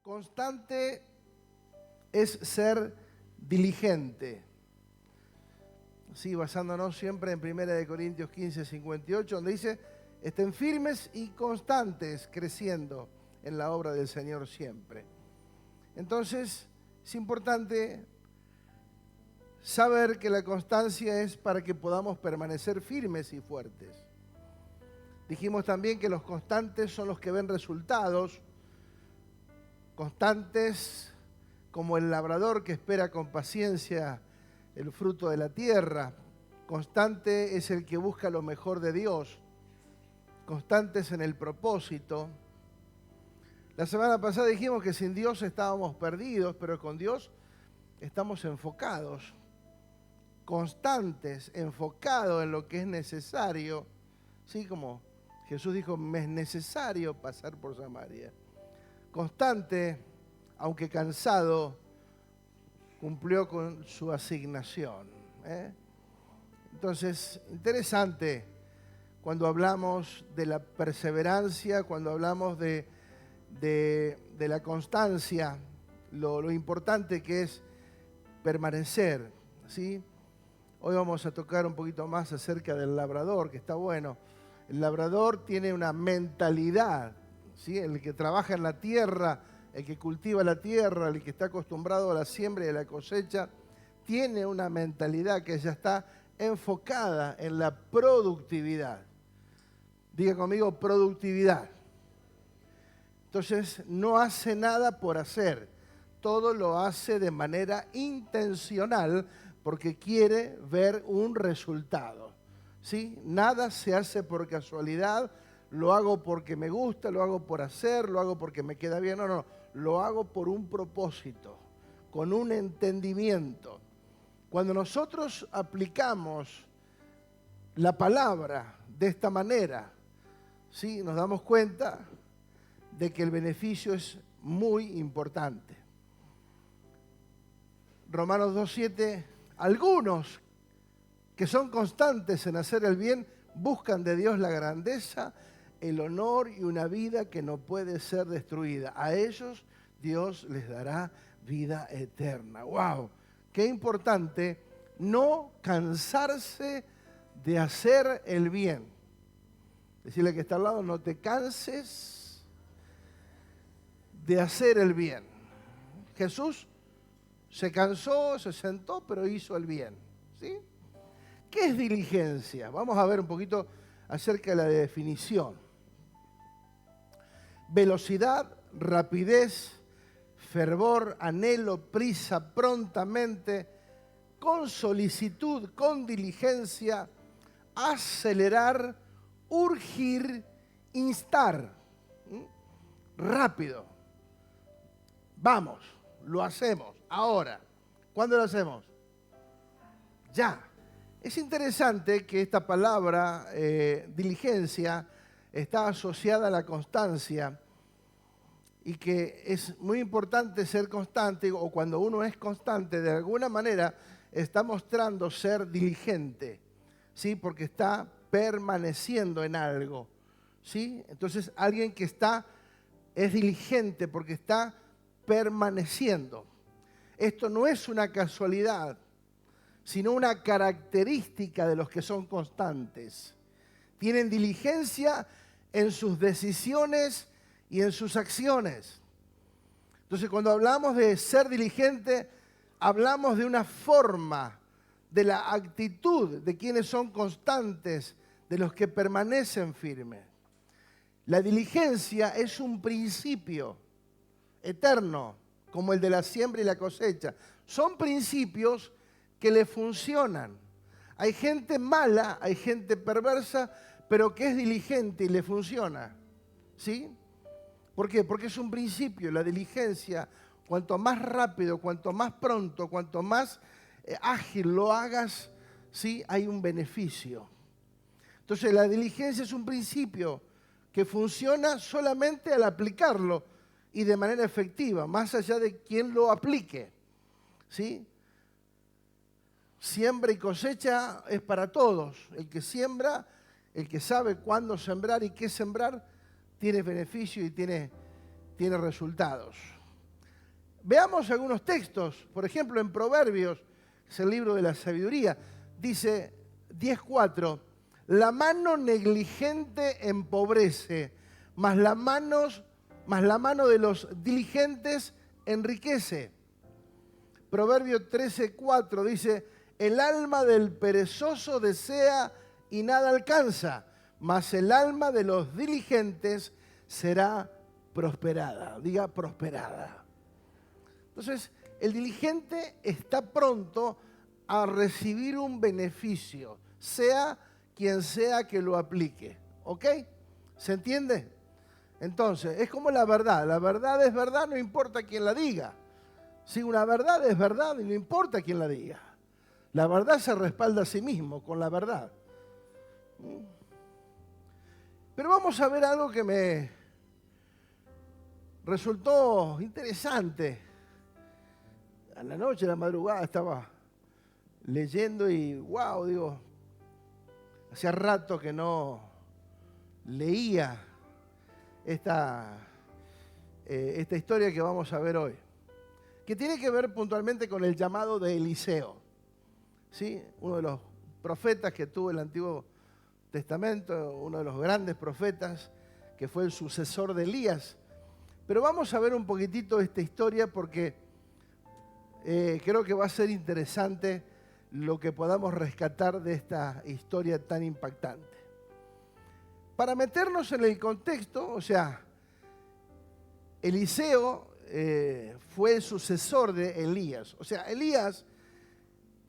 Constante es ser diligente. Sí, basándonos siempre en 1 Corintios 15, 58, donde dice, estén firmes y constantes creciendo en la obra del Señor siempre. Entonces, es importante saber que la constancia es para que podamos permanecer firmes y fuertes. Dijimos también que los constantes son los que ven resultados, constantes como el labrador que espera con paciencia el fruto de la tierra. Constante es el que busca lo mejor de Dios, constantes en el propósito. La semana pasada dijimos que sin Dios estábamos perdidos, pero con Dios estamos enfocados, constantes, enfocados en lo que es necesario. Sí, como Jesús dijo, me es necesario pasar por Samaria. Constante, aunque cansado, cumplió con su asignación. Entonces, interesante cuando hablamos de la perseverancia, cuando hablamos de la constancia, lo importante que es permanecer, ¿sí? Hoy vamos a tocar un poquito más acerca del labrador, que está bueno. El labrador tiene una mentalidad, ¿sí? El que trabaja en la tierra, el que cultiva la tierra, el que está acostumbrado a la siembra y a la cosecha, tiene una mentalidad que ya está enfocada en la productividad. Diga conmigo, productividad. Entonces, no hace nada por hacer, todo lo hace de manera intencional porque quiere ver un resultado, ¿sí? Nada se hace por casualidad, lo hago porque me gusta, lo hago por hacer, lo hago porque me queda bien, no, lo hago por un propósito, con un entendimiento. Cuando nosotros aplicamos la palabra de esta manera, ¿sí? Nos damos cuenta de que el beneficio es muy importante. Romanos 2:7, algunos que son constantes en hacer el bien buscan de Dios la grandeza, el honor y una vida que no puede ser destruida. A ellos Dios les dará vida eterna. ¡Wow! Qué importante no cansarse de hacer el bien. Decirle que está al lado, no te canses de hacer el bien. Jesús se cansó, se sentó, pero hizo el bien, ¿sí? ¿Qué es diligencia? Vamos a ver un poquito acerca de la definición. Velocidad, rapidez, fervor, anhelo, prisa, prontamente, con solicitud, con diligencia, acelerar, urgir, instar. Rápido. Vamos, lo hacemos. Ahora. ¿Cuándo lo hacemos? Ya. Es interesante que esta palabra, diligencia, está asociada a la constancia y que es muy importante ser constante, o cuando uno es constante, de alguna manera está mostrando ser diligente, ¿sí? Porque está permaneciendo en algo, ¿sí? Entonces, alguien que es diligente porque está permaneciendo. Esto no es una casualidad, sino una característica de los que son constantes. Tienen diligencia en sus decisiones y en sus acciones. Entonces, cuando hablamos de ser diligente, hablamos de una forma, de la actitud de quienes son constantes, de los que permanecen firmes. La diligencia es un principio, eterno, como el de la siembra y la cosecha. Son principios que le funcionan. Hay gente mala, hay gente perversa, pero que es diligente y le funciona. ¿Sí? ¿Por qué? Porque es un principio, la diligencia. Cuanto más rápido, cuanto más pronto, cuanto más ágil lo hagas, ¿sí? Hay un beneficio. Entonces la diligencia es un principio que funciona solamente al aplicarlo y de manera efectiva, más allá de quien lo aplique. ¿Sí? Siembra y cosecha es para todos. El que siembra, el que sabe cuándo sembrar y qué sembrar, tiene beneficio y tiene resultados. Veamos algunos textos. Por ejemplo, en Proverbios, es el libro de la sabiduría, dice 10:4, la mano negligente empobrece, mas la mano de los diligentes enriquece. Proverbio 13:4 dice, el alma del perezoso desea y nada alcanza, mas el alma de los diligentes será prosperada. Diga prosperada. Entonces, el diligente está pronto a recibir un beneficio, sea quien sea que lo aplique. ¿Ok? ¿Se entiende? Entonces, es como la verdad. La verdad es verdad, no importa quién la diga. Si una verdad es verdad y no importa quién la diga. La verdad se respalda a sí mismo con la verdad. Pero vamos a ver algo que me resultó interesante. A la noche, a la madrugada, estaba leyendo y wow, digo, hacía rato que no leía esta historia que vamos a ver hoy, que tiene que ver puntualmente con el llamado de Eliseo, ¿sí? Uno de los profetas que tuvo el Antiguo Testamento, uno de los grandes profetas, que fue el sucesor de Elías. Pero vamos a ver un poquitito esta historia porque creo que va a ser interesante lo que podamos rescatar de esta historia tan impactante. Para meternos en el contexto, o sea, Eliseo fue el sucesor de Elías. O sea, Elías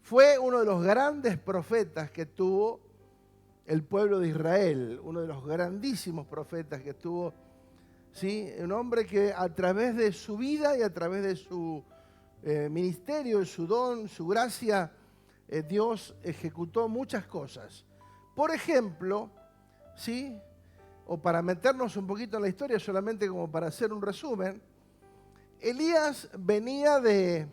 fue uno de los grandes profetas que tuvo el pueblo de Israel, uno de los grandísimos profetas que tuvo, ¿sí? Un hombre que a través de su vida y a través de su ministerio, su don, su gracia, Dios ejecutó muchas cosas. Por ejemplo, ¿sí? O para meternos un poquito en la historia, solamente como para hacer un resumen, Elías venía de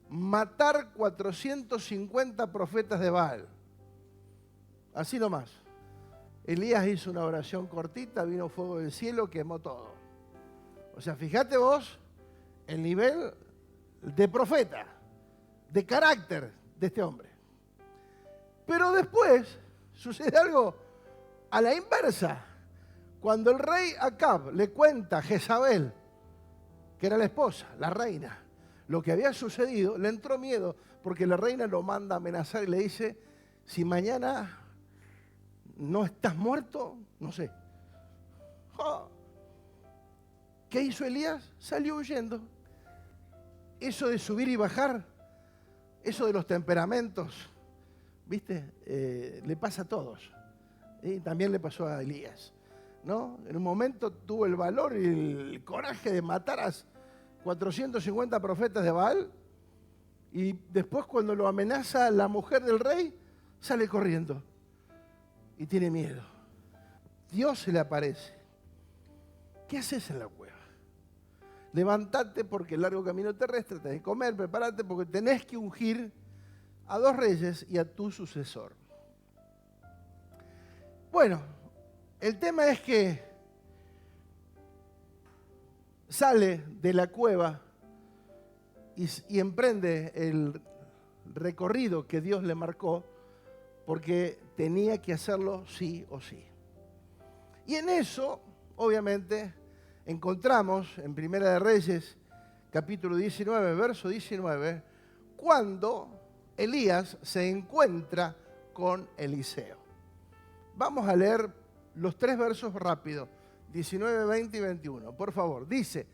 matar 450 profetas de Baal. Así nomás. Elías hizo una oración cortita, vino fuego del cielo, quemó todo. O sea, fíjate vos el nivel de profeta, de carácter de este hombre. Pero después sucede algo a la inversa. Cuando el rey Acab le cuenta a Jezabel, que era la esposa, la reina, lo que había sucedido, le entró miedo porque la reina lo manda a amenazar y le dice, si mañana no estás muerto, no sé. ¿Qué hizo Elías? Salió huyendo. Eso de subir y bajar, eso de los temperamentos, ¿viste? Le pasa a todos. Y también le pasó a Elías, ¿no? En un momento tuvo el valor y el coraje de matar a 450 profetas de Baal y después cuando lo amenaza la mujer del rey, sale corriendo y tiene miedo. Dios se le aparece. ¿Qué haces en la cueva? Levántate porque el largo camino terrestre tenés que comer, prepárate porque tenés que ungir a 2 reyes y a tu sucesor. Bueno, el tema es que sale de la cueva y emprende el recorrido que Dios le marcó porque tenía que hacerlo sí o sí. Y en eso, obviamente, encontramos en Primera de Reyes, capítulo 19, verso 19, cuando Elías se encuentra con Eliseo. Vamos a leer los 3 versos rápido, 19, 20 y 21. Por favor, dice,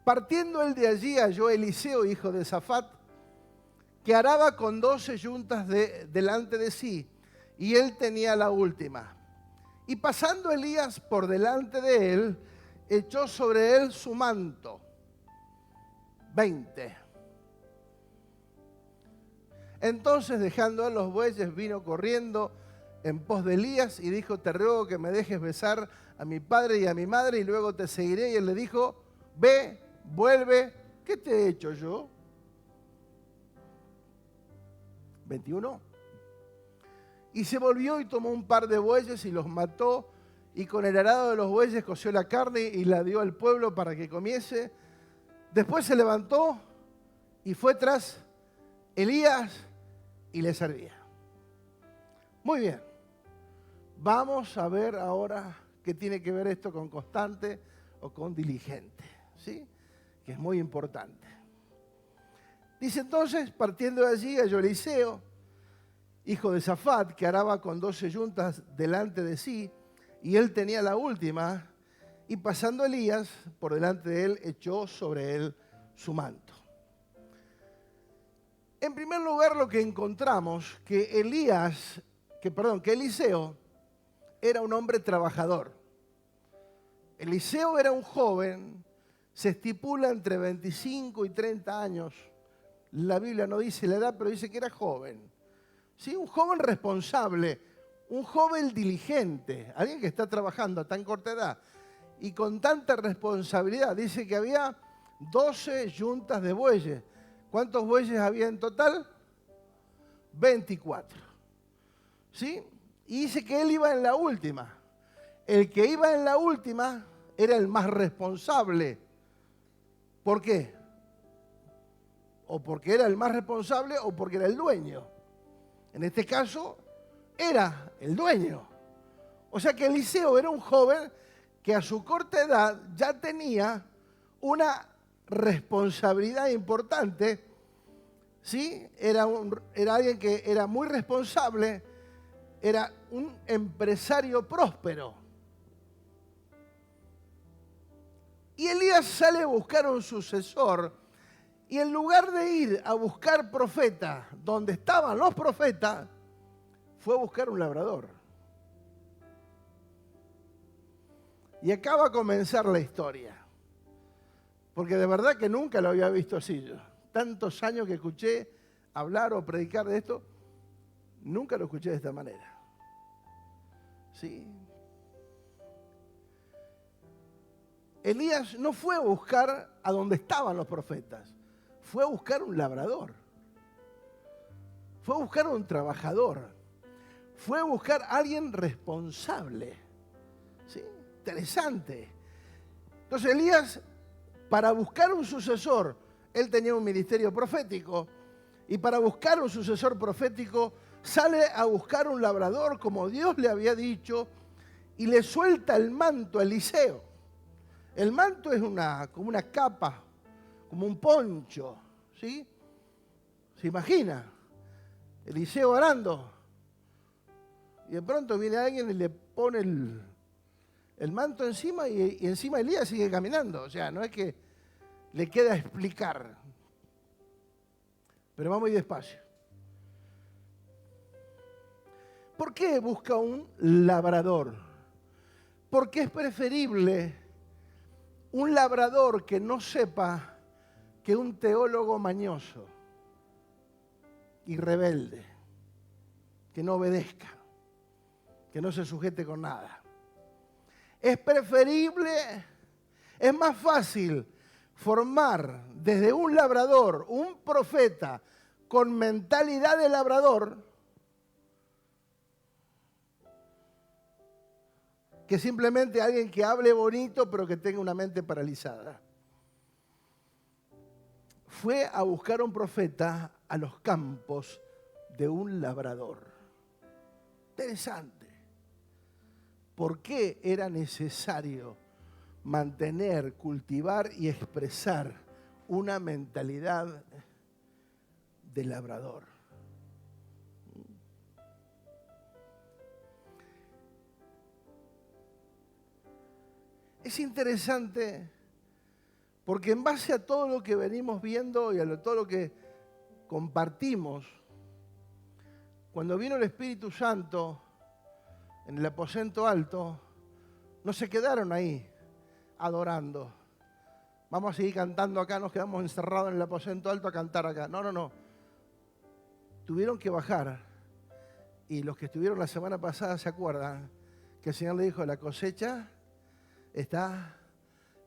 Partiendo él de allí, halló a Eliseo, hijo de Safat, que araba con 12 yuntas delante de sí, y él tenía la última. Y pasando Elías por delante de él, echó sobre él su manto. 20. Entonces, dejando a los bueyes, vino corriendo en pos de Elías y dijo: te ruego que me dejes besar a mi padre y a mi madre, y luego te seguiré. Y él le dijo: ve, vuelve, ¿qué te he hecho yo? 21. Y se volvió y tomó un par de bueyes y los mató, y con el arado de los bueyes coció la carne y la dio al pueblo para que comiese. Después se levantó y fue tras Elías y le servía. Muy bien. Vamos a ver ahora qué tiene que ver esto con constante o con diligente, ¿sí? Que es muy importante. Dice entonces, partiendo de allí, halló Eliseo, hijo de Safat, que araba con 12 yuntas delante de sí, y él tenía la última, y pasando Elías por delante de él, echó sobre él su manto. En primer lugar, lo que encontramos, que Eliseo era un hombre trabajador. Eliseo era un joven, se estipula entre 25 y 30 años. La Biblia no dice la edad, pero dice que era joven. ¿Sí? Un joven responsable, un joven diligente, alguien que está trabajando a tan corta edad y con tanta responsabilidad. Dice que había 12 yuntas de bueyes. ¿Cuántos bueyes había en total? 24. ¿Sí? Y dice que él iba en la última. El que iba en la última era el más responsable. ¿Por qué? O porque era el más responsable o porque era el dueño. En este caso, era el dueño. O sea que Eliseo era un joven que a su corta edad ya tenía una responsabilidad importante, ¿sí? Era alguien que era muy responsable, era un empresario próspero. Y Elías sale a buscar un sucesor, y en lugar de ir a buscar profeta donde estaban los profetas, fue a buscar un labrador. Y acá va a comenzar la historia. Porque de verdad que nunca lo había visto así yo. Tantos años que escuché hablar o predicar de esto, nunca lo escuché de esta manera. ¿Sí? Elías no fue a buscar a donde estaban los profetas, fue a buscar un labrador, fue a buscar un trabajador, fue a buscar a alguien responsable. ¿Sí? Interesante. Entonces Elías, para buscar un sucesor, él tenía un ministerio profético, y para buscar un sucesor profético sale a buscar un labrador como Dios le había dicho, y le suelta el manto a Eliseo. El manto es como una capa, como un poncho, ¿sí? ¿Se imagina? Eliseo orando, y de pronto viene alguien y le pone el manto encima, y encima Elías sigue caminando. O sea, no es que le queda explicar. Pero vamos a ir despacio. ¿Por qué busca un labrador? Porque es preferible un labrador que no sepa que un teólogo mañoso y rebelde, que no obedezca, que no se sujete con nada. Es preferible, es más fácil formar desde un labrador, un profeta con mentalidad de labrador, que simplemente alguien que hable bonito pero que tenga una mente paralizada. Fue a buscar un profeta a los campos de un labrador. Interesante. ¿Por qué era necesario mantener, cultivar y expresar una mentalidad de labrador? Es interesante Porque en base a todo lo que venimos viendo y a todo lo que compartimos, cuando vino el Espíritu Santo en el aposento alto, no se quedaron ahí adorando. Vamos a seguir cantando acá, nos quedamos encerrados en el aposento alto a cantar acá. No. Tuvieron que bajar. Y los que estuvieron la semana pasada se acuerdan que el Señor le dijo, la cosecha está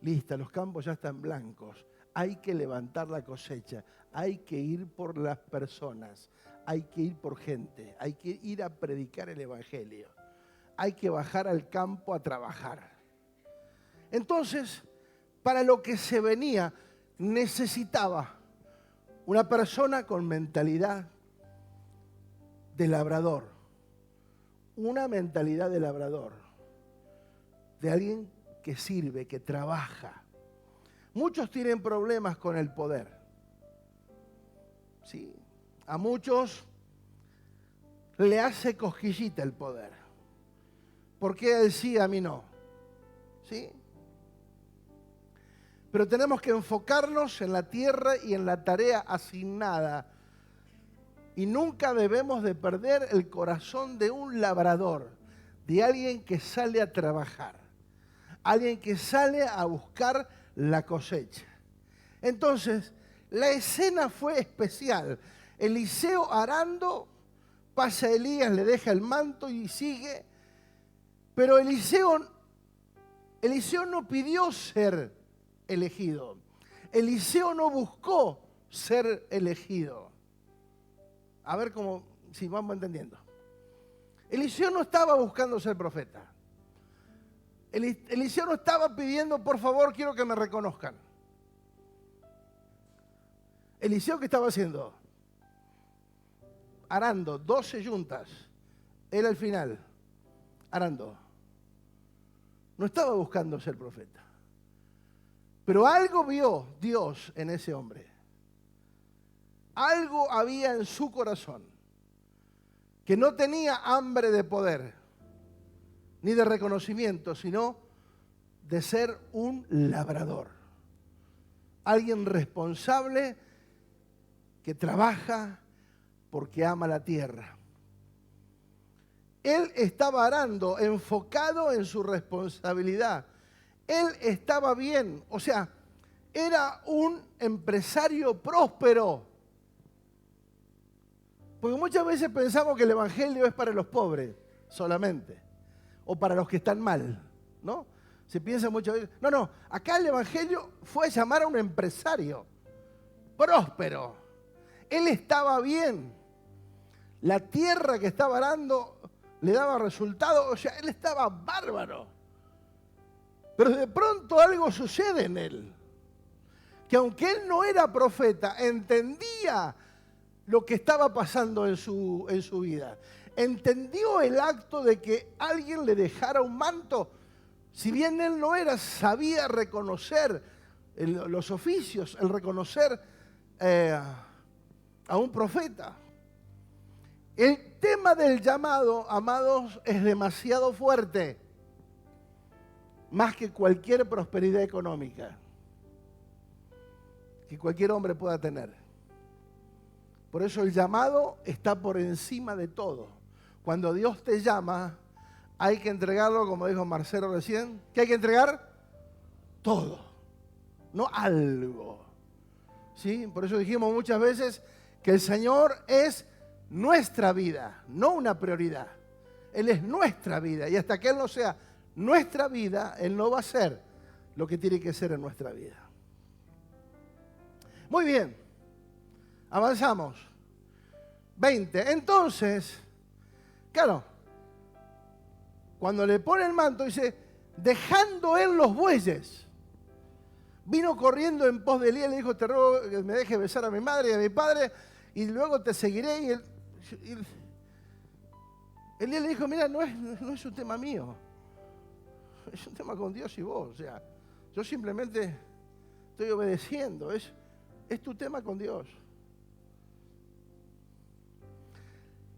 lista, los campos ya están blancos. Hay que levantar la cosecha, hay que ir por las personas, hay que ir por gente, hay que ir a predicar el Evangelio. Hay que bajar al campo a trabajar. Entonces, para lo que se venía, necesitaba una persona con mentalidad de labrador. Una mentalidad de labrador. De alguien que sirve, que trabaja. Muchos tienen problemas con el poder. ¿Sí? A muchos le hace cosquillita el poder. ¿Por qué él sí, a mí no? ¿Sí? Pero tenemos que enfocarnos en la tierra y en la tarea asignada. Y nunca debemos de perder el corazón de un labrador, de alguien que sale a trabajar, alguien que sale a buscar la cosecha. Entonces, la escena fue especial. Eliseo arando, pasa Elías, le deja el manto y sigue. Pero Eliseo no pidió ser elegido. Eliseo no buscó ser elegido. A ver si vamos entendiendo. Eliseo no estaba buscando ser profeta. Eliseo no estaba pidiendo, por favor, quiero que me reconozcan. Eliseo, ¿qué estaba haciendo? Arando, 12 yuntas. Él al final, arando. No estaba buscando ser profeta. Pero algo vio Dios en ese hombre. Algo había en su corazón que no tenía hambre de poder ni de reconocimiento, sino de ser un labrador. Alguien responsable que trabaja porque ama la tierra. Él estaba arando, enfocado en su responsabilidad. Él estaba bien, o sea, era un empresario próspero. Porque muchas veces pensamos que el Evangelio es para los pobres solamente, o para los que están mal, ¿no? Se piensa muchas veces, no, acá el Evangelio fue llamar a un empresario próspero. Él estaba bien. La tierra que estaba arando le daba resultado, o sea, él estaba bárbaro. Pero de pronto algo sucede en él, que aunque él no era profeta, entendía lo que estaba pasando en su vida. Entendió el acto de que alguien le dejara un manto. Si bien él no era, sabía reconocer los oficios, el reconocer a un profeta. El tema del llamado, amados, es demasiado fuerte, más que cualquier prosperidad económica que cualquier hombre pueda tener. Por eso el llamado está por encima de todo. Cuando Dios te llama, hay que entregarlo, como dijo Marcelo recién. ¿Qué hay que entregar? Todo, no algo. ¿Sí? Por eso dijimos muchas veces que el Señor es nuestra vida, no una prioridad. Él es nuestra vida. Y hasta que Él no sea nuestra vida, Él no va a ser lo que tiene que ser en nuestra vida. Muy bien. Avanzamos. 20. Entonces, claro, cuando le pone el manto, dice, dejando él los bueyes, vino corriendo en pos de Elías y le dijo, te ruego que me dejes besar a mi madre y a mi padre, y luego te seguiré. Y Elías le dijo, mira, no es un tema mío, es un tema con Dios y vos. O sea, yo simplemente estoy obedeciendo, es tu tema con Dios.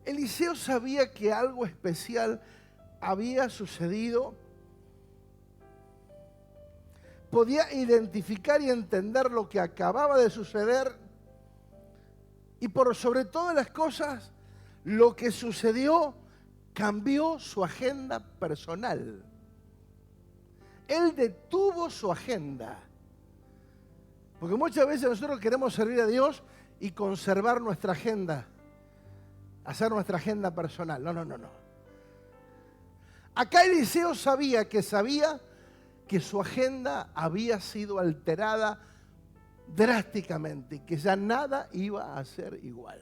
Eliseo sabía que algo especial había sucedido, podía identificar y entender lo que acababa de suceder y por sobre todas las cosas, lo que sucedió cambió su agenda personal. Él detuvo su agenda. Porque muchas veces nosotros queremos servir a Dios y conservar nuestra agenda. Hacer nuestra agenda personal. No. Acá Eliseo sabía que su agenda había sido alterada drásticamente y que ya nada iba a ser igual.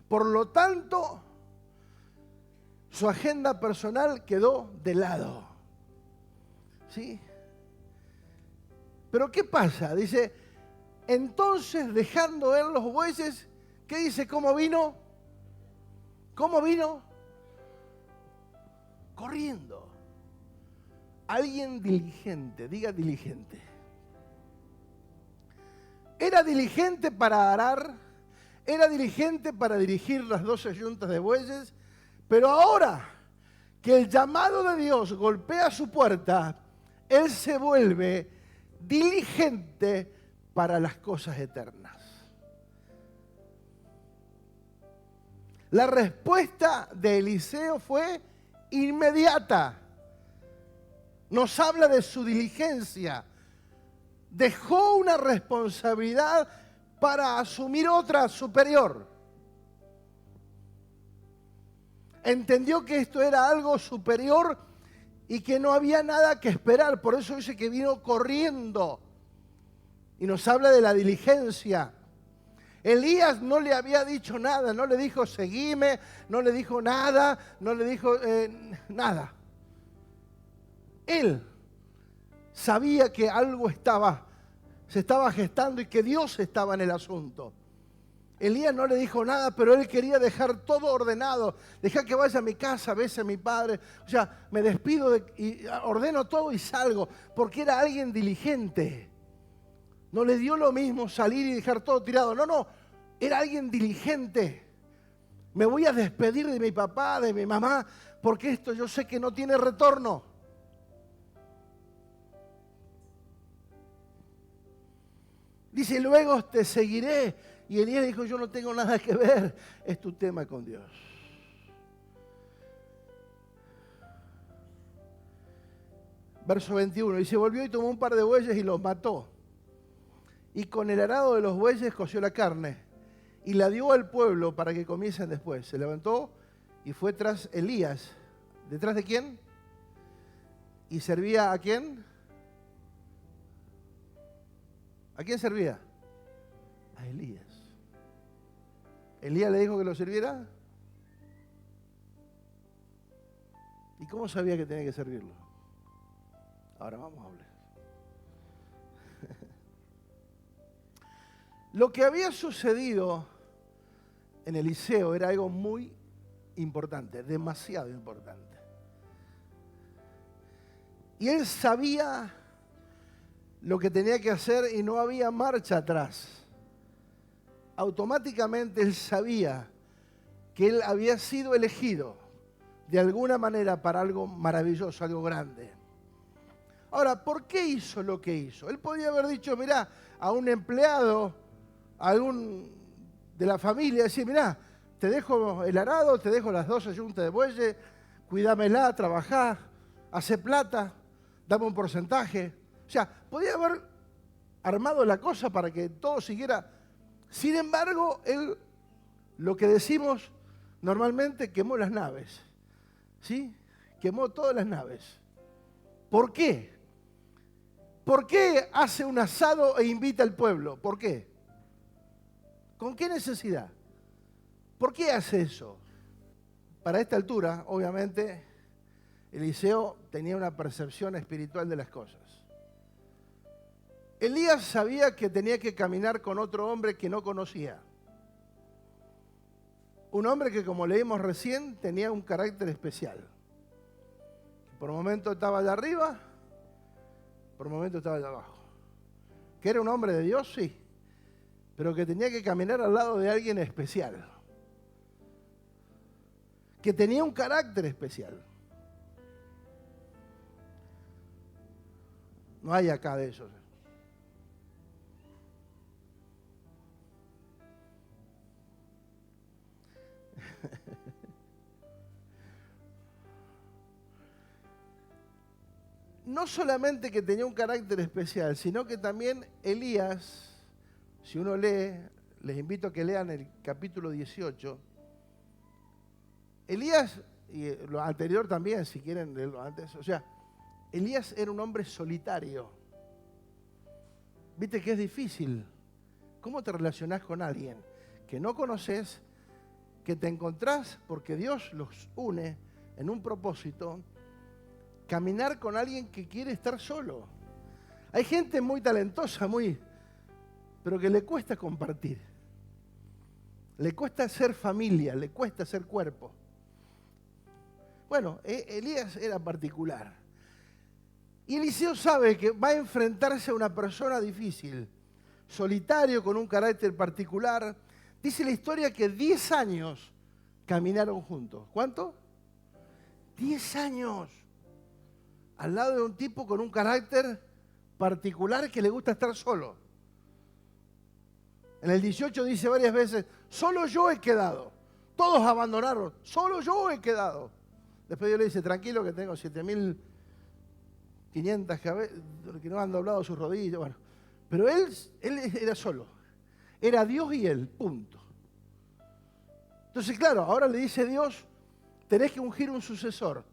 Por lo tanto, su agenda personal quedó de lado. ¿Sí? Pero ¿qué pasa? Dice, entonces dejando él los bueyes, ¿qué dice? ¿Cómo vino? ¿Cómo vino? Corriendo. Alguien diligente, diga diligente. Era diligente para arar, era diligente para dirigir las 12 yuntas de bueyes, pero ahora que el llamado de Dios golpea su puerta, él se vuelve diligente para las cosas eternas. La respuesta de Eliseo fue inmediata. Nos habla de su diligencia. Dejó una responsabilidad para asumir otra superior. Entendió que esto era algo superior y que no había nada que esperar. Por eso dice que vino corriendo. Y nos habla de la diligencia. Elías no le había dicho nada, no le dijo seguime, no le dijo nada, no le dijo nada. Él sabía que algo se estaba gestando y que Dios estaba en el asunto. Elías no le dijo nada, pero él quería dejar todo ordenado. Dejar que vaya a mi casa, bese a mi padre. O sea, me despido y ordeno todo y salgo, porque era alguien diligente. No le dio lo mismo salir y dejar todo tirado. No, era alguien diligente. Me voy a despedir de mi papá, de mi mamá, porque esto yo sé que no tiene retorno. Dice, luego te seguiré. Y Elías dijo, yo no tengo nada que ver. Es tu tema con Dios. Verso 21. Y se volvió y tomó un par de bueyes y los mató. Y con el arado de los bueyes coció la carne y la dio al pueblo para que comiesen después. Se levantó y fue tras Elías. ¿Detrás de quién? ¿Y servía a quién? ¿A quién servía? A Elías. ¿Elías le dijo que lo sirviera? ¿Y cómo sabía que tenía que servirlo? Ahora vamos a hablar. Lo que había sucedido en Eliseo era algo muy importante, demasiado importante. Y él sabía lo que tenía que hacer y no había marcha atrás. Automáticamente él sabía que él había sido elegido de alguna manera para algo maravilloso, algo grande. Ahora, ¿por qué hizo lo que hizo? Él podía haber dicho, mirá, a un empleado, a algún de la familia, decir, mirá, te dejo el arado, te dejo las 12 yuntas de bueyes, cuídamela, trabajá, hace plata, dame un porcentaje. O sea, podía haber armado la cosa para que todo siguiera. Sin embargo, él, lo que decimos normalmente, quemó las naves. ¿Sí? Quemó todas las naves. ¿Por qué? ¿Por qué hace un asado e invita al pueblo? ¿Por qué? ¿Con qué necesidad? ¿Por qué hace eso? Para esta altura, obviamente, Eliseo tenía una percepción espiritual de las cosas. Elías sabía que tenía que caminar con otro hombre que no conocía. Un hombre que, como leímos recién, tenía un carácter especial. Por un momento estaba allá arriba, por un momento estaba allá abajo. ¿Que era un hombre de Dios? Sí. Pero que tenía que caminar al lado de alguien especial. Que tenía un carácter especial. No hay acá de esos. No solamente que tenía un carácter especial, sino que también Elías, si uno lee, les invito a que lean el capítulo 18, Elías, y lo anterior también, si quieren leerlo antes, o sea, Elías era un hombre solitario. Viste que es difícil. ¿Cómo te relacionás con alguien que no conoces, que te encontrás porque Dios los une en un propósito? Caminar con alguien que quiere estar solo. Hay gente muy talentosa, pero que le cuesta compartir. Le cuesta ser familia, le cuesta ser cuerpo. Bueno, Elías era particular. Y Eliseo sabe que va a enfrentarse a una persona difícil, solitario, con un carácter particular. Dice la historia que 10 años caminaron juntos. ¿Cuánto? 10 años. Al lado de un tipo con un carácter particular que le gusta estar solo. En el 18 dice varias veces, solo yo he quedado. Todos abandonaron, solo yo he quedado. Después Dios le dice, tranquilo que tengo 7.500 cabezas que no han doblado sus rodillas. Bueno, pero él era solo. Era Dios y él, punto. Entonces, claro, ahora le dice Dios, tenés que ungir un sucesor.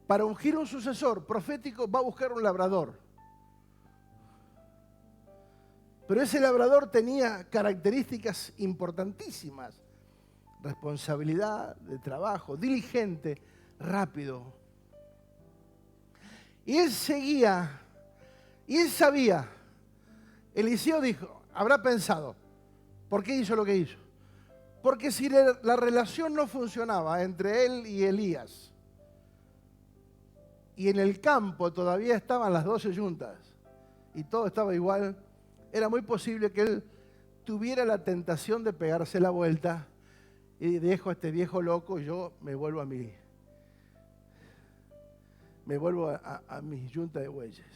Para ungir un sucesor profético va a buscar un labrador. Pero ese labrador tenía características importantísimas. Responsabilidad de trabajo, diligente, rápido. Y él seguía, y él sabía. Eliseo dijo, habrá pensado, ¿por qué hizo lo que hizo? Porque si la relación no funcionaba entre él y Elías, y en el campo todavía estaban las 12 yuntas y todo estaba igual, era muy posible que él tuviera la tentación de pegarse la vuelta y dejo a este viejo loco y yo me vuelvo a mi yunta de bueyes.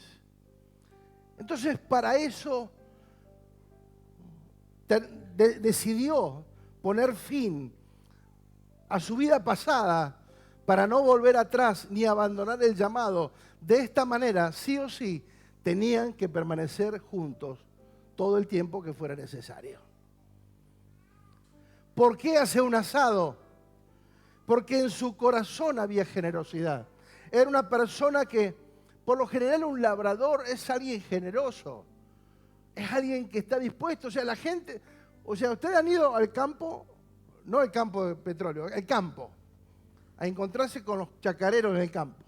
Entonces, para eso decidió poner fin a su vida pasada, para no volver atrás ni abandonar el llamado. De esta manera, sí o sí, tenían que permanecer juntos todo el tiempo que fuera necesario. ¿Por qué hace un asado? Porque en su corazón había generosidad. Era una persona que, por lo general, un labrador es alguien generoso. Es alguien que está dispuesto. O sea, la gente, ustedes han ido al campo, no el campo de petróleo, el campo, a encontrarse con los chacareros en el campo.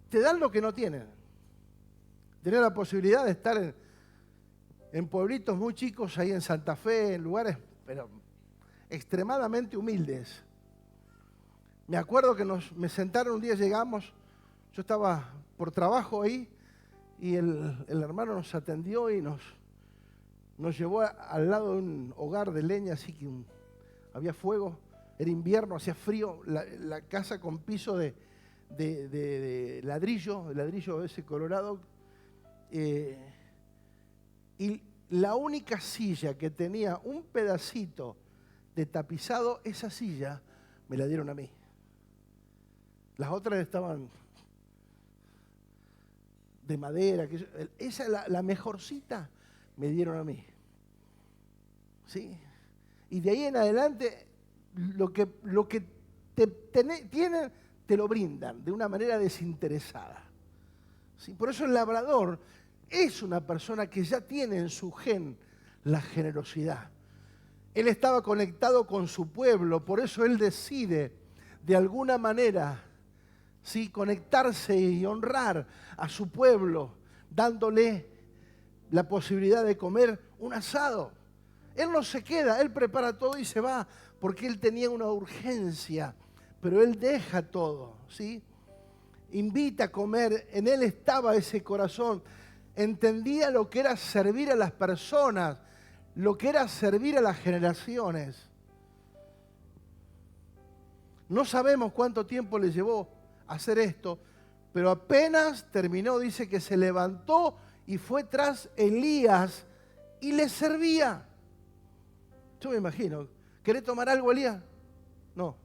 Te dan lo que no tienen. Tener la posibilidad de estar en pueblitos muy chicos, ahí en Santa Fe, en lugares pero extremadamente humildes. Me acuerdo que me sentaron un día, llegamos, yo estaba por trabajo ahí, y el hermano nos atendió y nos llevó al lado de un hogar de leña, así que había fuego. Era invierno, hacía frío, la casa con piso de ladrillo ese colorado. Y la única silla que tenía un pedacito de tapizado, esa silla me la dieron a mí. Las otras estaban de madera. Esa, la mejorcita, me dieron a mí. ¿Sí? Y de ahí en adelante, lo que tienen, te lo brindan de una manera desinteresada. ¿Sí? Por eso el labrador es una persona que ya tiene en su gen la generosidad. Él estaba conectado con su pueblo, por eso él decide de alguna manera, ¿sí?, conectarse y honrar a su pueblo, dándole la posibilidad de comer un asado. Él no se queda, él prepara todo y se va, porque él tenía una urgencia, pero él deja todo, ¿sí? Invita a comer, en él estaba ese corazón, entendía lo que era servir a las personas, lo que era servir a las generaciones. No sabemos cuánto tiempo le llevó a hacer esto, Pero apenas terminó, dice que se levantó y fue tras Elías y le servía. Yo me imagino, ¿querés tomar algo, Elías? No.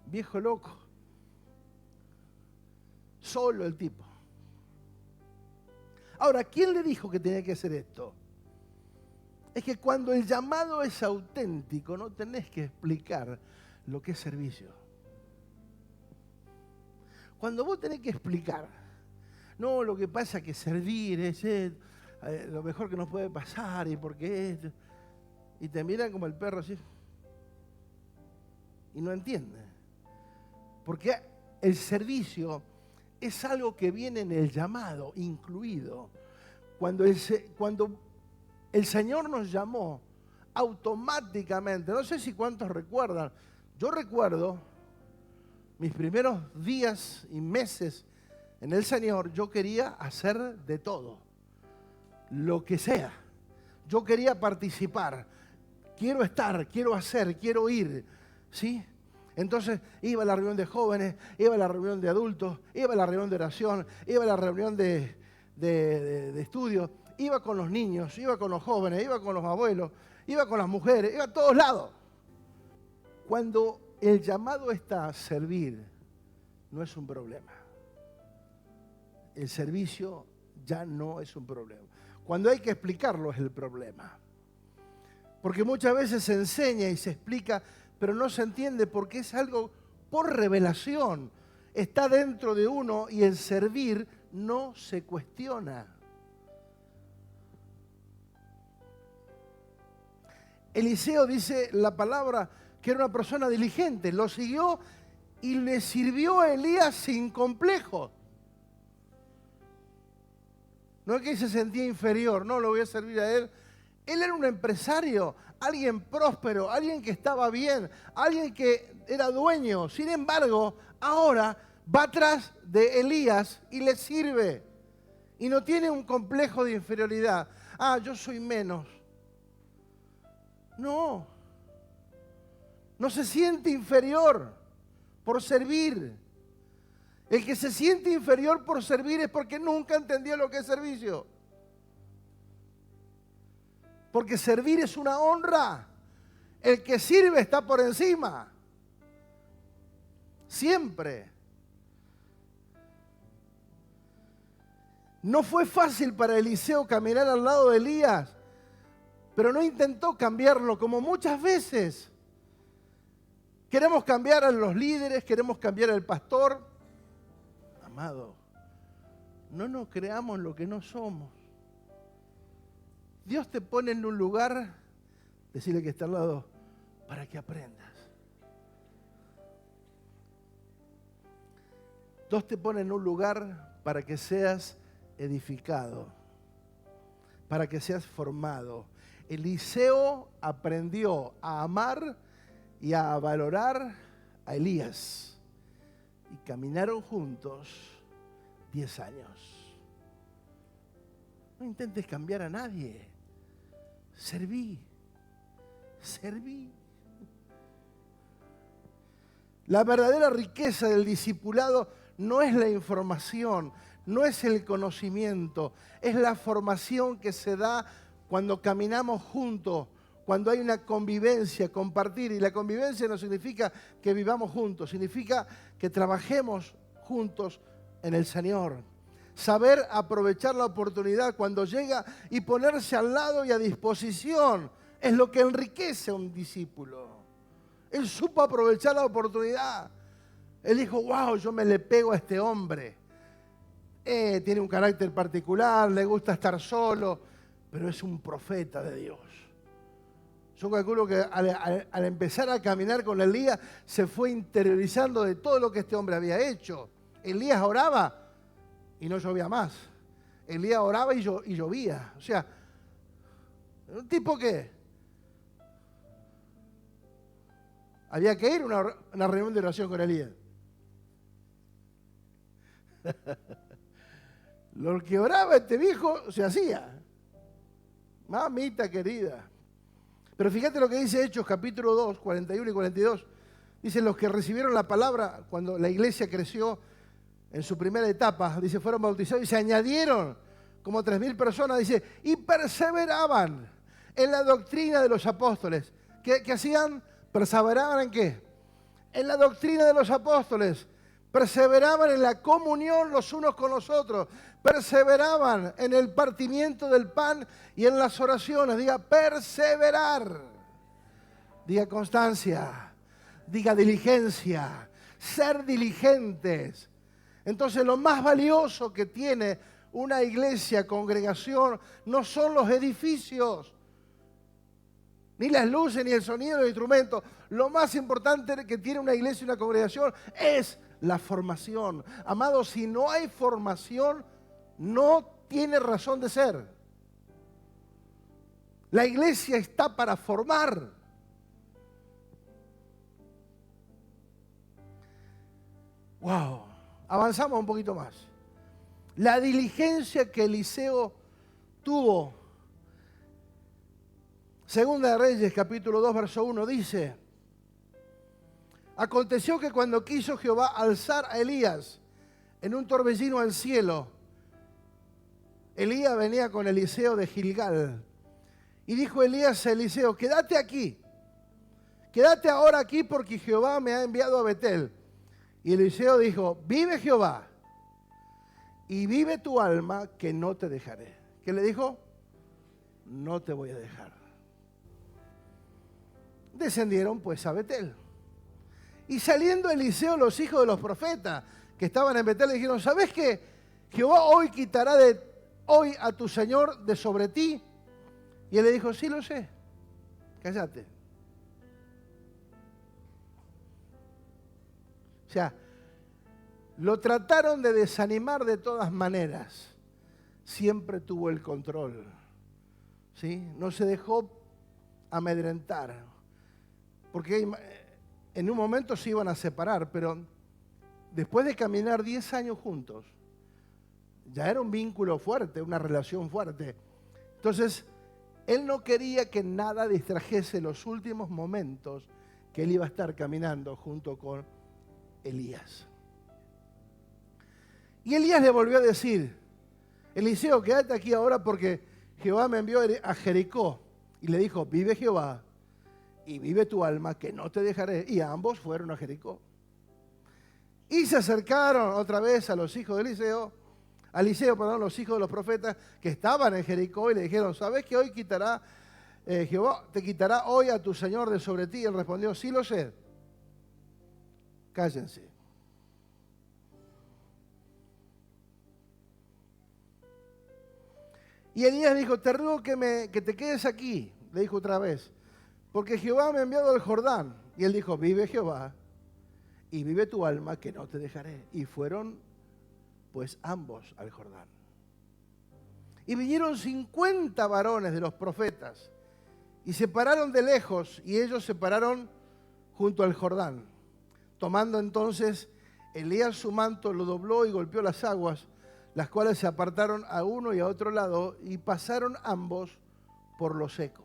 Viejo loco. Solo el tipo. Ahora, ¿quién le dijo que tenía que hacer esto? Es que cuando el llamado es auténtico, no tenés que explicar lo que es servicio. Cuando vos tenés que explicar, no, lo que pasa es que servir es lo mejor que nos puede pasar y porque es... Y te miran como el perro así. Y no entienden. Porque el servicio es algo que viene en el llamado, incluido. Cuando el Señor nos llamó, automáticamente, no sé si cuántos recuerdan, yo recuerdo mis primeros días y meses en el Señor, yo quería hacer de todo, lo que sea. Yo quería participar, quiero estar, quiero hacer, quiero ir, ¿sí? Entonces iba a la reunión de jóvenes, iba a la reunión de adultos, iba a la reunión de oración, iba a la reunión de estudio, iba con los niños, iba con los jóvenes, iba con los abuelos, iba con las mujeres, iba a todos lados. Cuando el llamado está a servir, no es un problema. El servicio ya no es un problema. Cuando hay que explicarlo es el problema. Porque muchas veces se enseña y se explica, pero no se entiende porque es algo por revelación. Está dentro de uno y el servir no se cuestiona. Eliseo dice la palabra que era una persona diligente, lo siguió y le sirvió a Elías sin complejo. No es que se sentía inferior, no, lo voy a servir a él. Él era un empresario, alguien próspero, alguien que estaba bien, alguien que era dueño. Sin embargo, ahora va atrás de Elías y le sirve. Y no tiene un complejo de inferioridad. Ah, yo soy menos. No. No se siente inferior por servir. El que se siente inferior por servir es porque nunca entendió lo que es servicio. Porque servir es una honra. El que sirve está por encima. Siempre. No fue fácil para Eliseo caminar al lado de Elías, pero no intentó cambiarlo como muchas veces. Queremos cambiar a los líderes, queremos cambiar al pastor. Amado, no nos creamos lo que no somos. Dios te pone en un lugar, decirle que está al lado, para que aprendas. Dios te pone en un lugar para que seas edificado, para que seas formado. Eliseo aprendió a amar y a valorar a Elías. Y caminaron juntos 10 años. No intentes cambiar a nadie. Serví. La verdadera riqueza del discipulado no es la información, no es el conocimiento, es la formación que se da cuando caminamos juntos, cuando hay una convivencia, compartir. Y la convivencia no significa que vivamos juntos, significa que trabajemos juntos en el Señor. Saber aprovechar la oportunidad cuando llega y ponerse al lado y a disposición es lo que enriquece a un discípulo. Él supo aprovechar la oportunidad. Él dijo, wow, yo me le pego a este hombre. Tiene un carácter particular, le gusta estar solo, pero es un profeta de Dios. Yo calculo que al empezar a caminar con Elías, se fue interiorizando de todo lo que este hombre había hecho. Elías oraba y no llovía más. Elías oraba y llovía. O sea, un tipo que había que ir a una reunión de oración con Elías. Lo que oraba este viejo se hacía. Mamita querida. Pero fíjate lo que dice Hechos capítulo 2, 41 y 42. Dice, los que recibieron la palabra cuando la iglesia creció en su primera etapa, dice, fueron bautizados y se añadieron como 3.000 personas, dice, y perseveraban en la doctrina de los apóstoles. ¿Qué hacían? ¿Perseveraban en qué? En la doctrina de los apóstoles. Perseveraban en la comunión los unos con los otros. Perseveraban en el partimiento del pan y en las oraciones. Diga, perseverar. Diga, constancia. Diga, diligencia. Ser diligentes. Entonces, lo más valioso que tiene una iglesia, congregación, no son los edificios, ni las luces, ni el sonido, ni los instrumentos. Lo más importante que tiene una iglesia y una congregación es la formación. Amados, si no hay formación, no tiene razón de ser. La iglesia está para formar. Wow, avanzamos un poquito más. La diligencia que Eliseo tuvo. Segunda de Reyes, capítulo 2, verso 1, dice: aconteció que cuando quiso Jehová alzar a Elías en un torbellino al cielo, Elías venía con Eliseo de Gilgal. Y dijo Elías a Eliseo, quédate aquí, quédate ahora aquí porque Jehová me ha enviado a Betel. Y Eliseo dijo, vive Jehová y vive tu alma que no te dejaré. ¿Qué le dijo? No te voy a dejar. Descendieron pues a Betel. Y saliendo Eliseo, los hijos de los profetas que estaban en Betel le dijeron, ¿sabes qué? Jehová hoy quitará hoy a tu Señor de sobre ti. Y él le dijo, sí lo sé, cállate. O sea, lo trataron de desanimar de todas maneras. Siempre tuvo el control. ¿Sí? No se dejó amedrentar. Porque en un momento se iban a separar, pero después de caminar 10 años juntos, ya era un vínculo fuerte, una relación fuerte. Entonces, él no quería que nada distrajese los últimos momentos que él iba a estar caminando junto con Elías. Y Elías le volvió a decir, Eliseo, quédate aquí ahora porque Jehová me envió a Jericó. Y le dijo, vive Jehová y vive tu alma que no te dejaré. Y ambos fueron a Jericó. Y se acercaron otra vez a los hijos de Eliseo, los hijos de los profetas que estaban en Jericó y le dijeron, ¿sabes que hoy Jehová te quitará hoy a tu Señor de sobre ti? Y él respondió, sí lo sé. Cállense. Y Elías dijo, te ruego que te quedes aquí, le dijo otra vez, porque Jehová me ha enviado al Jordán. Y él dijo, vive Jehová y vive tu alma que no te dejaré. Y fueron pues ambos al Jordán. Y vinieron 50 varones de los profetas y se pararon de lejos y ellos se pararon junto al Jordán. Tomando entonces Elías su manto, lo dobló y golpeó las aguas, las cuales se apartaron a uno y a otro lado y pasaron ambos por lo seco.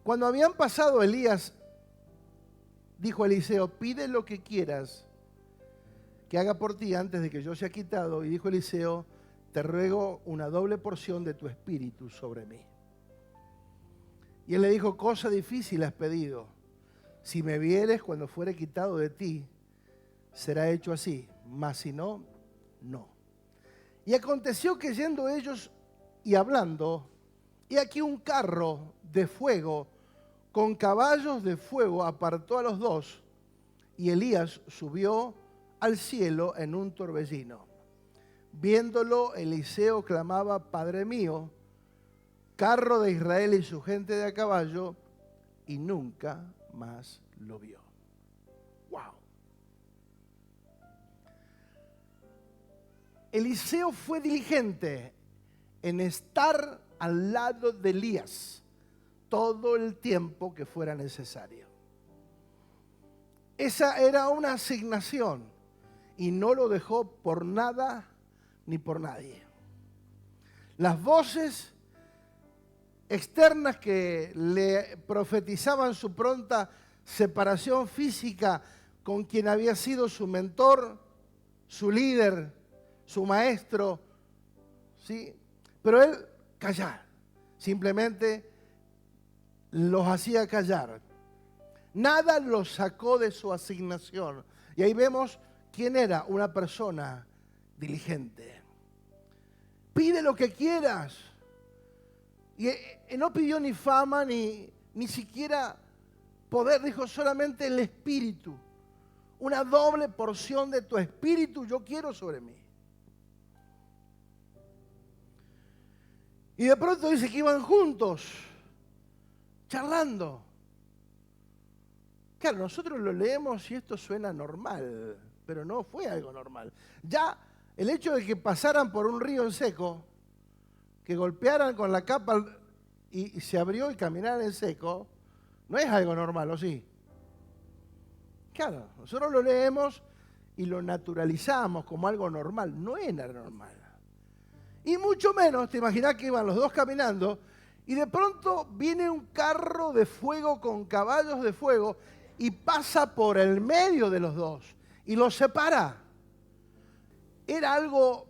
Cuando habían pasado Elías, dijo Eliseo, pide lo que quieras que haga por ti antes de que yo sea quitado. Y dijo Eliseo, te ruego una doble porción de tu espíritu sobre mí. Y él le dijo, cosa difícil has pedido. Si me vieres cuando fuere quitado de ti, será hecho así, mas si no, no. Y aconteció que yendo ellos y hablando, y aquí un carro de fuego con caballos de fuego apartó a los dos, y Elías subió al cielo en un torbellino. Viéndolo, Eliseo clamaba, Padre mío, carro de Israel y su gente de a caballo, y nunca más lo vio. ¡Wow! Eliseo fue diligente en estar al lado de Elías todo el tiempo que fuera necesario. Esa era una asignación y no lo dejó por nada ni por nadie. Las voces externas que le profetizaban su pronta separación física con quien había sido su mentor, su líder, su maestro, ¿sí? Pero él callar, simplemente los hacía callar. Nada los sacó de su asignación. Y ahí vemos quién era una persona diligente. Pide lo que quieras. Y no pidió ni fama, ni siquiera poder, dijo solamente el espíritu. Una doble porción de tu espíritu yo quiero sobre mí. Y de pronto dice que iban juntos, charlando. Claro, nosotros lo leemos y esto suena normal, pero no fue algo normal. Ya el hecho de que pasaran por un río en seco, que golpearan con la capa y se abrió y caminaran en seco, no es algo normal, ¿o sí? Claro, nosotros lo leemos y lo naturalizamos como algo normal. No era normal. Y mucho menos, te imaginas que iban los dos caminando y de pronto viene un carro de fuego con caballos de fuego y pasa por el medio de los dos y los separa. Era algo,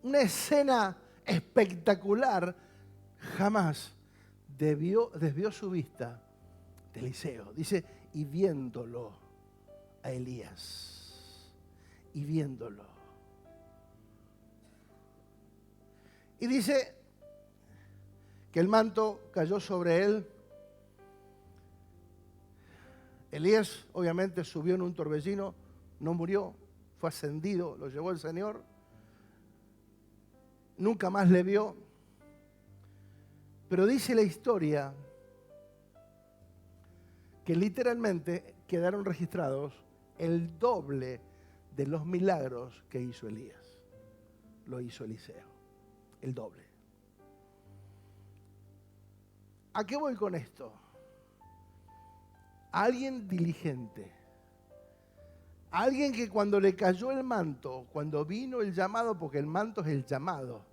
una escena espectacular. Jamás desvió su vista de Eliseo. Dice, y viéndolo a Elías, y viéndolo. Y dice que el manto cayó sobre él. Elías obviamente subió en un torbellino, no murió, fue ascendido, lo llevó el Señor. Nunca más le vio. Pero dice la historia que literalmente quedaron registrados el doble de los milagros que hizo Elías. Lo hizo Eliseo, el doble. ¿A qué voy con esto? Alguien diligente. Alguien que cuando le cayó el manto, cuando vino el llamado, porque el manto es el llamado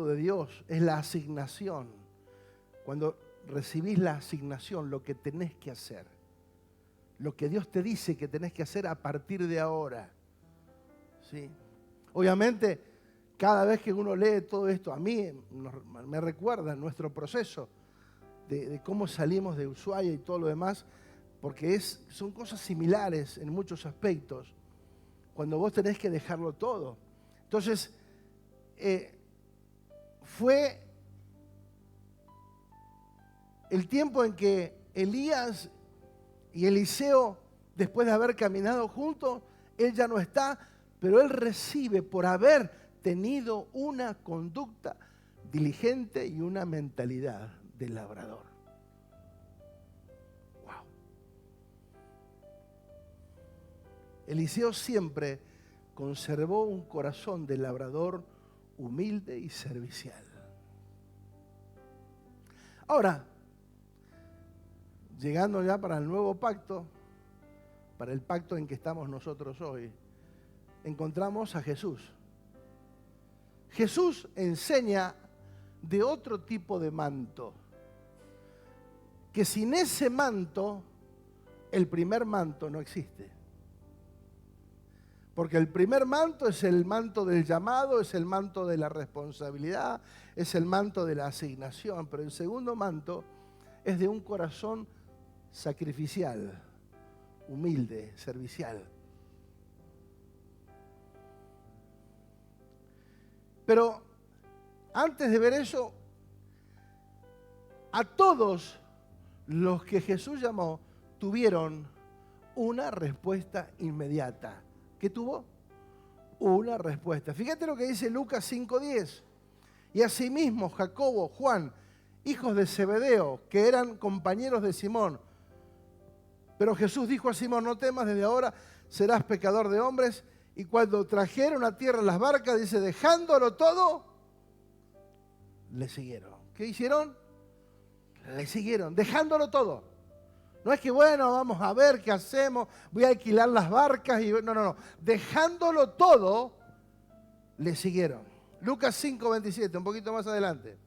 de Dios, es la asignación. Cuando recibís la asignación, lo que tenés que hacer, lo que Dios te dice que tenés que hacer a partir de ahora. ¿Sí? Obviamente, cada vez que uno lee todo esto, a mí me recuerda nuestro proceso de cómo salimos de Ushuaia y todo lo demás, porque son cosas similares en muchos aspectos, cuando vos tenés que dejarlo todo. Entonces, fue el tiempo en que Elías y Eliseo, después de haber caminado juntos, él ya no está, pero él recibe por haber tenido una conducta diligente y una mentalidad de labrador. Wow. Eliseo siempre conservó un corazón de labrador humilde y servicial. Ahora, llegando ya para el nuevo pacto, para el pacto en que estamos nosotros hoy, encontramos a Jesús. Jesús enseña de otro tipo de manto, que sin ese manto, el primer manto no existe. Porque el primer manto es el manto del llamado, es el manto de la responsabilidad, es el manto de la asignación, pero el segundo manto es de un corazón sacrificial, humilde, servicial. Pero antes de ver eso, a todos los que Jesús llamó tuvieron una respuesta inmediata. ¿Qué tuvo? Una respuesta. Fíjate lo que dice Lucas 5:10. Y asimismo Jacobo, Juan, hijos de Zebedeo, que eran compañeros de Simón. Pero Jesús dijo a Simón, no temas, desde ahora serás pecador de hombres. Y cuando trajeron a tierra las barcas, dice, dejándolo todo, le siguieron. ¿Qué hicieron? Le siguieron, dejándolo todo. No es que, bueno, vamos a ver qué hacemos, voy a alquilar las barcas. No. Dejándolo todo, le siguieron. Lucas 5:27, un poquito más adelante.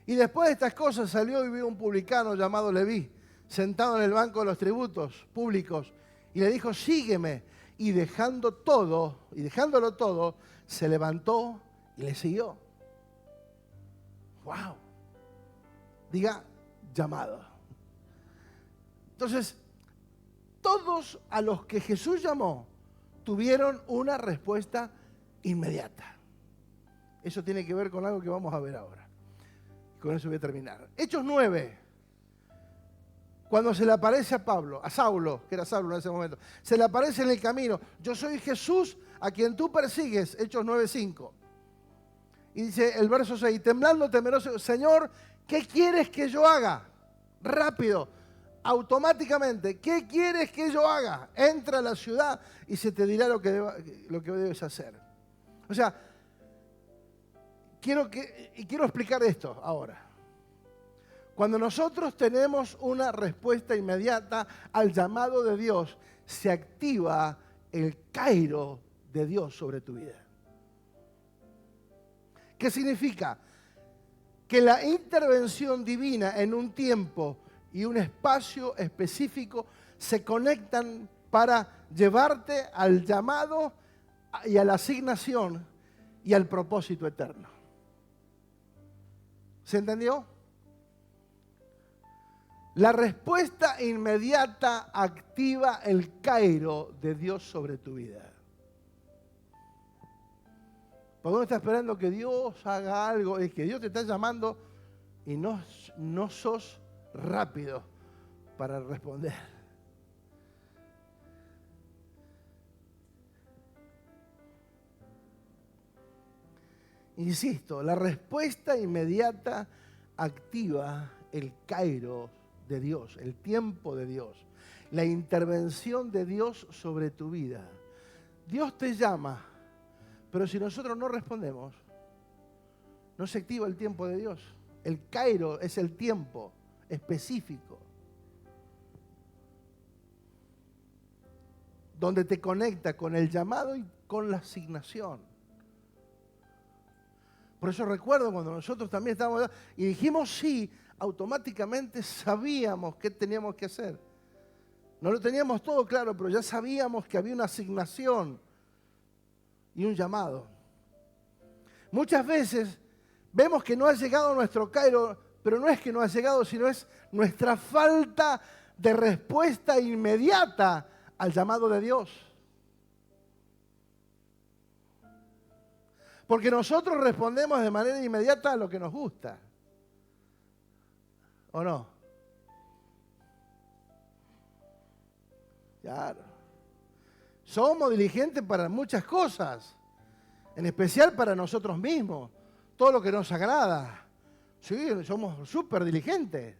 Y después de estas cosas salió y vio un publicano llamado Leví, sentado en el banco de los tributos públicos, y le dijo, sígueme. Y dejándolo todo, se levantó y le siguió. ¡Wow! Diga, llamado. Entonces, todos a los que Jesús llamó tuvieron una respuesta inmediata. Eso tiene que ver con algo que vamos a ver ahora. Con eso voy a terminar. Hechos 9. Cuando se le aparece a Saulo, que era Saulo en ese momento, se le aparece en el camino, yo soy Jesús a quien tú persigues, Hechos 9:5. Y dice el verso 6, temblando, temeroso, Señor, ¿qué quieres que yo haga? Rápido, automáticamente, ¿qué quieres que yo haga? Entra a la ciudad y se te dirá lo que debes hacer. O sea, quiero explicar esto ahora. Cuando nosotros tenemos una respuesta inmediata al llamado de Dios, se activa el Cairo de Dios sobre tu vida. ¿Qué significa? Que la intervención divina en un tiempo y un espacio específico se conectan para llevarte al llamado y a la asignación y al propósito eterno. ¿Se entendió? La respuesta inmediata activa el Cairo de Dios sobre tu vida. Porque uno está esperando que Dios haga algo, es que Dios te está llamando y no sos rápido para responder. Insisto, la respuesta inmediata activa el Cairo de Dios, el tiempo de Dios, la intervención de Dios sobre tu vida. Dios te llama, pero si nosotros no respondemos, no se activa el tiempo de Dios. El Cairo es el tiempo específico, donde te conecta con el llamado y con la asignación. Por eso recuerdo cuando nosotros también estábamos allá y dijimos sí, automáticamente sabíamos qué teníamos que hacer. No lo teníamos todo claro, pero ya sabíamos que había una asignación y un llamado. Muchas veces vemos que no ha llegado nuestro Cairo, pero no es que no ha llegado, sino es nuestra falta de respuesta inmediata al llamado de Dios. Porque nosotros respondemos de manera inmediata a lo que nos gusta. ¿O no? Claro. Somos diligentes para muchas cosas, en especial para nosotros mismos, todo lo que nos agrada. Sí, somos súper diligentes.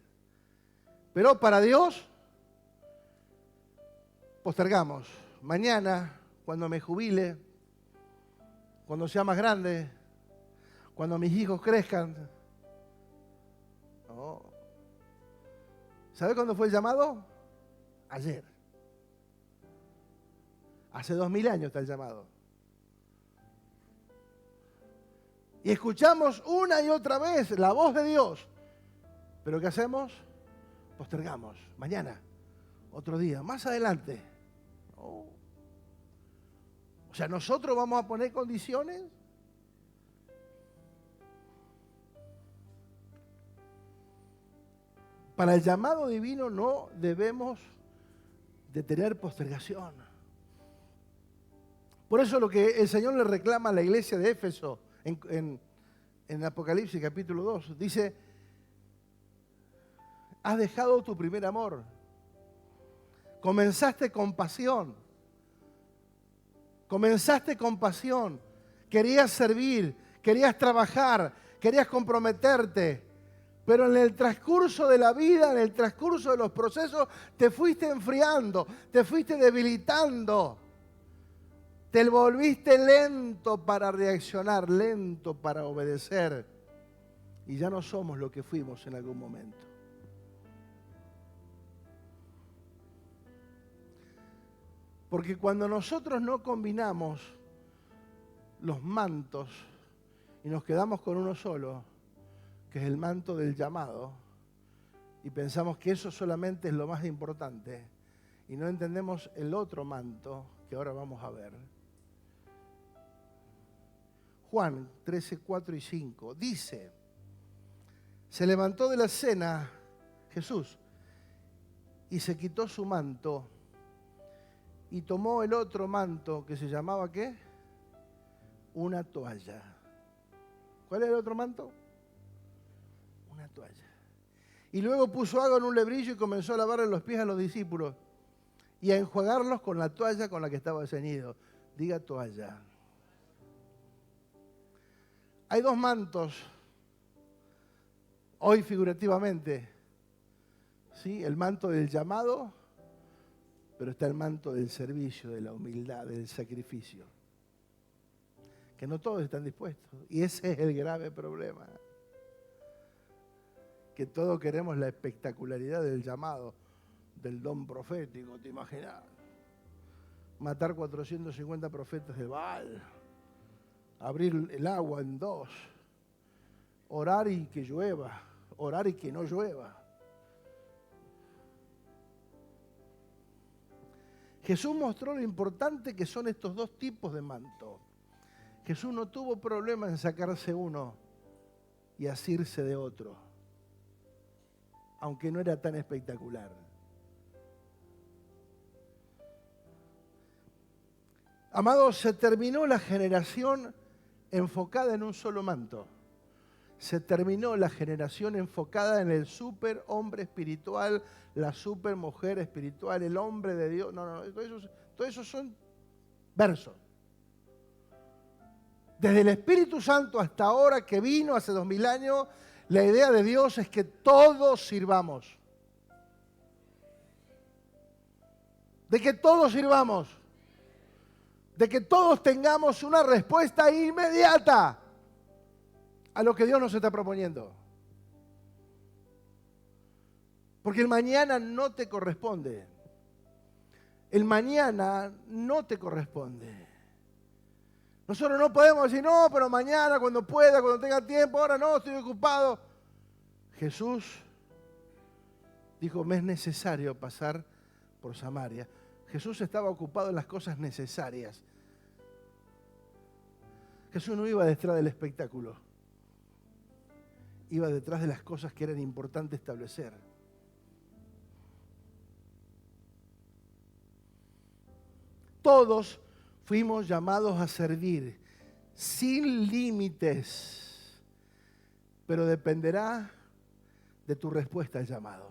Pero para Dios, postergamos. Mañana, cuando me jubile, cuando sea más grande, cuando mis hijos crezcan. No. ¿Sabe cuándo fue el llamado? Ayer. Hace 2000 años está el llamado. Y escuchamos una y otra vez la voz de Dios. ¿Pero qué hacemos? Postergamos. Mañana, otro día, más adelante. No. O sea, ¿nosotros vamos a poner condiciones? Para el llamado divino no debemos de tener postergación. Por eso lo que el Señor le reclama a la iglesia de Éfeso en Apocalipsis capítulo 2, dice, has dejado tu primer amor, comenzaste con pasión, querías servir, querías trabajar, querías comprometerte, pero en el transcurso de la vida, en el transcurso de los procesos, te fuiste enfriando, te fuiste debilitando. Te volviste lento para reaccionar, lento para obedecer. Y ya no somos lo que fuimos en algún momento. Porque cuando nosotros no combinamos los mantos y nos quedamos con uno solo, que es el manto del llamado, Y pensamos que eso solamente es lo más importante. Y no entendemos el otro manto que ahora vamos a ver. Juan 13, 4 y 5 dice: se levantó de la cena Jesús y se quitó su manto y tomó el otro manto que se llamaba ¿qué? Una toalla. ¿Cuál es el otro manto? Una toalla. Y luego puso agua en un lebrillo y comenzó a lavarle los pies a los discípulos y a enjuagarlos con la toalla con la que estaba ceñido. Diga toalla. Hay dos mantos, hoy figurativamente, ¿sí? El manto del llamado, pero está el manto del servicio, de la humildad, del sacrificio. Que no todos están dispuestos. Y ese es el grave problema. Que todos queremos la espectacularidad del llamado, del don profético, ¿te imaginas? Matar 450 profetas de Baal, abrir el agua en dos, orar y que llueva, orar y que no llueva. Jesús mostró lo importante que son estos dos tipos de manto. Jesús no tuvo problema en sacarse uno y asirse de otro, aunque no era tan espectacular. Amados, se terminó la generación enfocada en un solo manto. Se terminó la generación enfocada en el super hombre espiritual, la super mujer espiritual, el hombre de Dios. No, todo eso son versos. Desde el Espíritu Santo hasta ahora, que vino hace 2000 años, la idea de Dios es que todos sirvamos. De que todos sirvamos. De que todos tengamos una respuesta inmediata a lo que Dios nos está proponiendo. Porque el mañana no te corresponde. El mañana no te corresponde. Nosotros no podemos decir, no, pero mañana, cuando pueda, cuando tenga tiempo, ahora no, estoy ocupado. Jesús dijo, me es necesario pasar por Samaria. Jesús estaba ocupado en las cosas necesarias. Jesús no iba detrás del espectáculo. Iba detrás de las cosas que eran importantes establecer. Todos fuimos llamados a servir sin límites, pero dependerá de tu respuesta al llamado.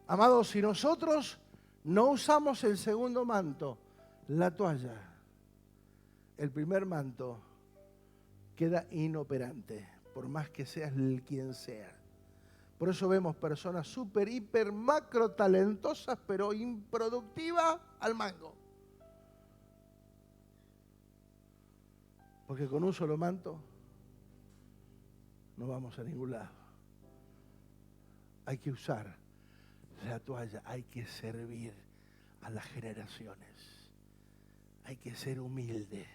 Amados, si nosotros no usamos el segundo manto, la toalla, el primer manto queda inoperante, por más que seas quien sea. Por eso vemos personas súper, hiper, macro talentosas, pero improductivas al mango. Porque con un solo manto no vamos a ningún lado. Hay que usar la toalla, hay que servir a las generaciones. Hay que ser humilde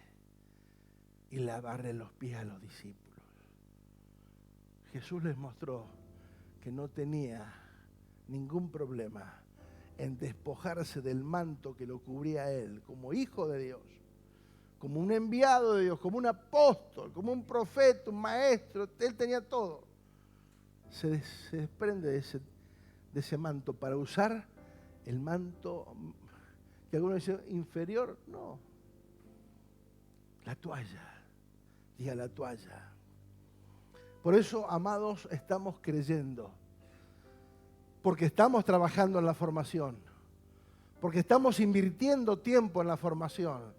y lavarle los pies a los discípulos. Jesús les mostró que no tenía ningún problema en despojarse del manto que lo cubría a él, como hijo de Dios, como un enviado de Dios, como un apóstol, como un profeta, un maestro. Él tenía todo. Se desprende de ese manto para usar el manto que algunos dicen inferior. No, la toalla, diga la toalla. Por eso, amados, estamos creyendo, porque estamos trabajando en la formación, porque estamos invirtiendo tiempo en la formación,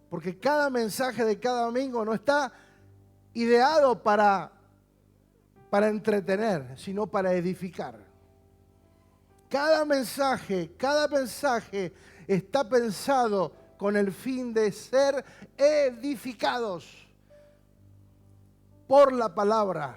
porque cada mensaje de cada domingo no está ideado para entretener, sino para edificar. Cada mensaje está pensado con el fin de ser edificados por la palabra.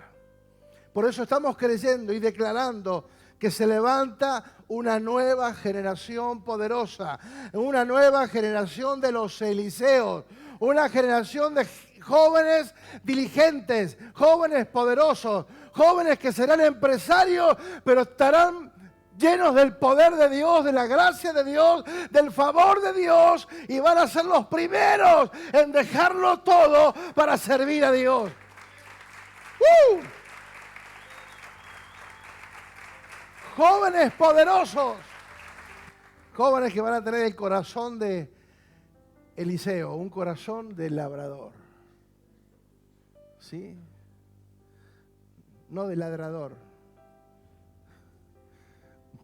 Por eso estamos creyendo y declarando que se levanta una nueva generación poderosa, una nueva generación de los Eliseos, una generación de jóvenes diligentes, jóvenes poderosos, jóvenes que serán empresarios, pero estarán llenos del poder de Dios, de la gracia de Dios, del favor de Dios, y van a ser los primeros en dejarlo todo para servir a Dios. Jóvenes poderosos, jóvenes que van a tener el corazón de Eliseo, un corazón de labrador. ¿Sí? No de ladrador,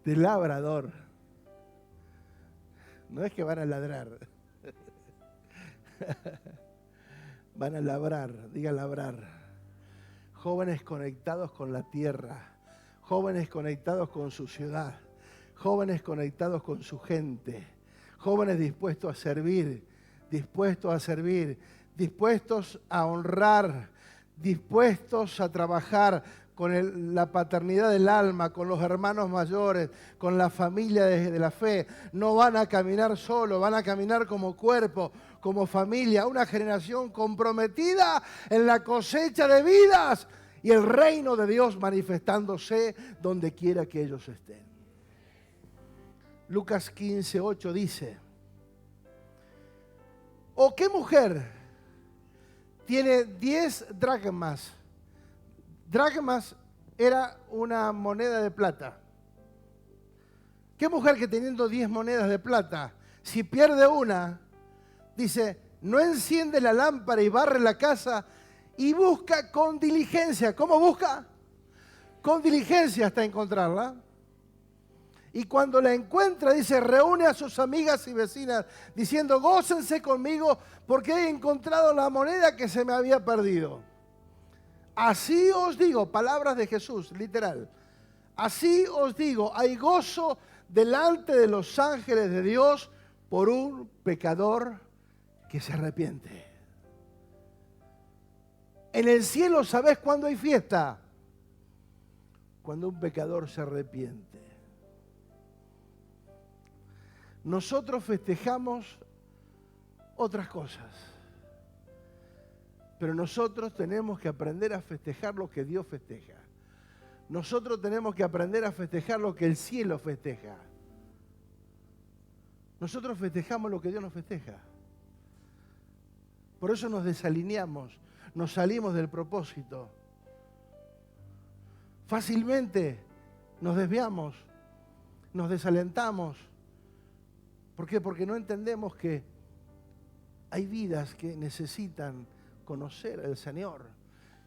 de labrador. No es que van a ladrar, van a labrar, diga labrar. Jóvenes conectados con la tierra, jóvenes conectados con su ciudad, jóvenes conectados con su gente, jóvenes dispuestos a servir, dispuestos a honrar, dispuestos a trabajar con la paternidad del alma, con los hermanos mayores, con la familia de la fe. No van a caminar solo, van a caminar como cuerpo, como familia, una generación comprometida en la cosecha de vidas y el reino de Dios manifestándose donde quiera que ellos estén. Lucas 15:8 dice: ¿o qué mujer tiene 10 dracmas? Dracmas era una moneda de plata. ¿Qué mujer que teniendo 10 monedas de plata, si pierde una, dice, no enciende la lámpara y barre la casa y busca con diligencia? ¿Cómo busca? Con diligencia hasta encontrarla. Y cuando la encuentra, dice, reúne a sus amigas y vecinas, diciendo, gócense conmigo porque he encontrado la moneda que se me había perdido. Así os digo, palabras de Jesús, literal. Así os digo, hay gozo delante de los ángeles de Dios por un pecador que se arrepiente. En el cielo, ¿sabés cuándo hay fiesta? Cuando un pecador se arrepiente. Nosotros festejamos otras cosas, pero nosotros tenemos que aprender a festejar lo que Dios festeja. Nosotros tenemos que aprender a festejar lo que el cielo festeja. Nosotros festejamos lo que Dios nos festeja. Por eso nos desalineamos, nos salimos del propósito. Fácilmente nos desviamos, nos desalentamos. ¿Por qué? Porque no entendemos que hay vidas que necesitan conocer al Señor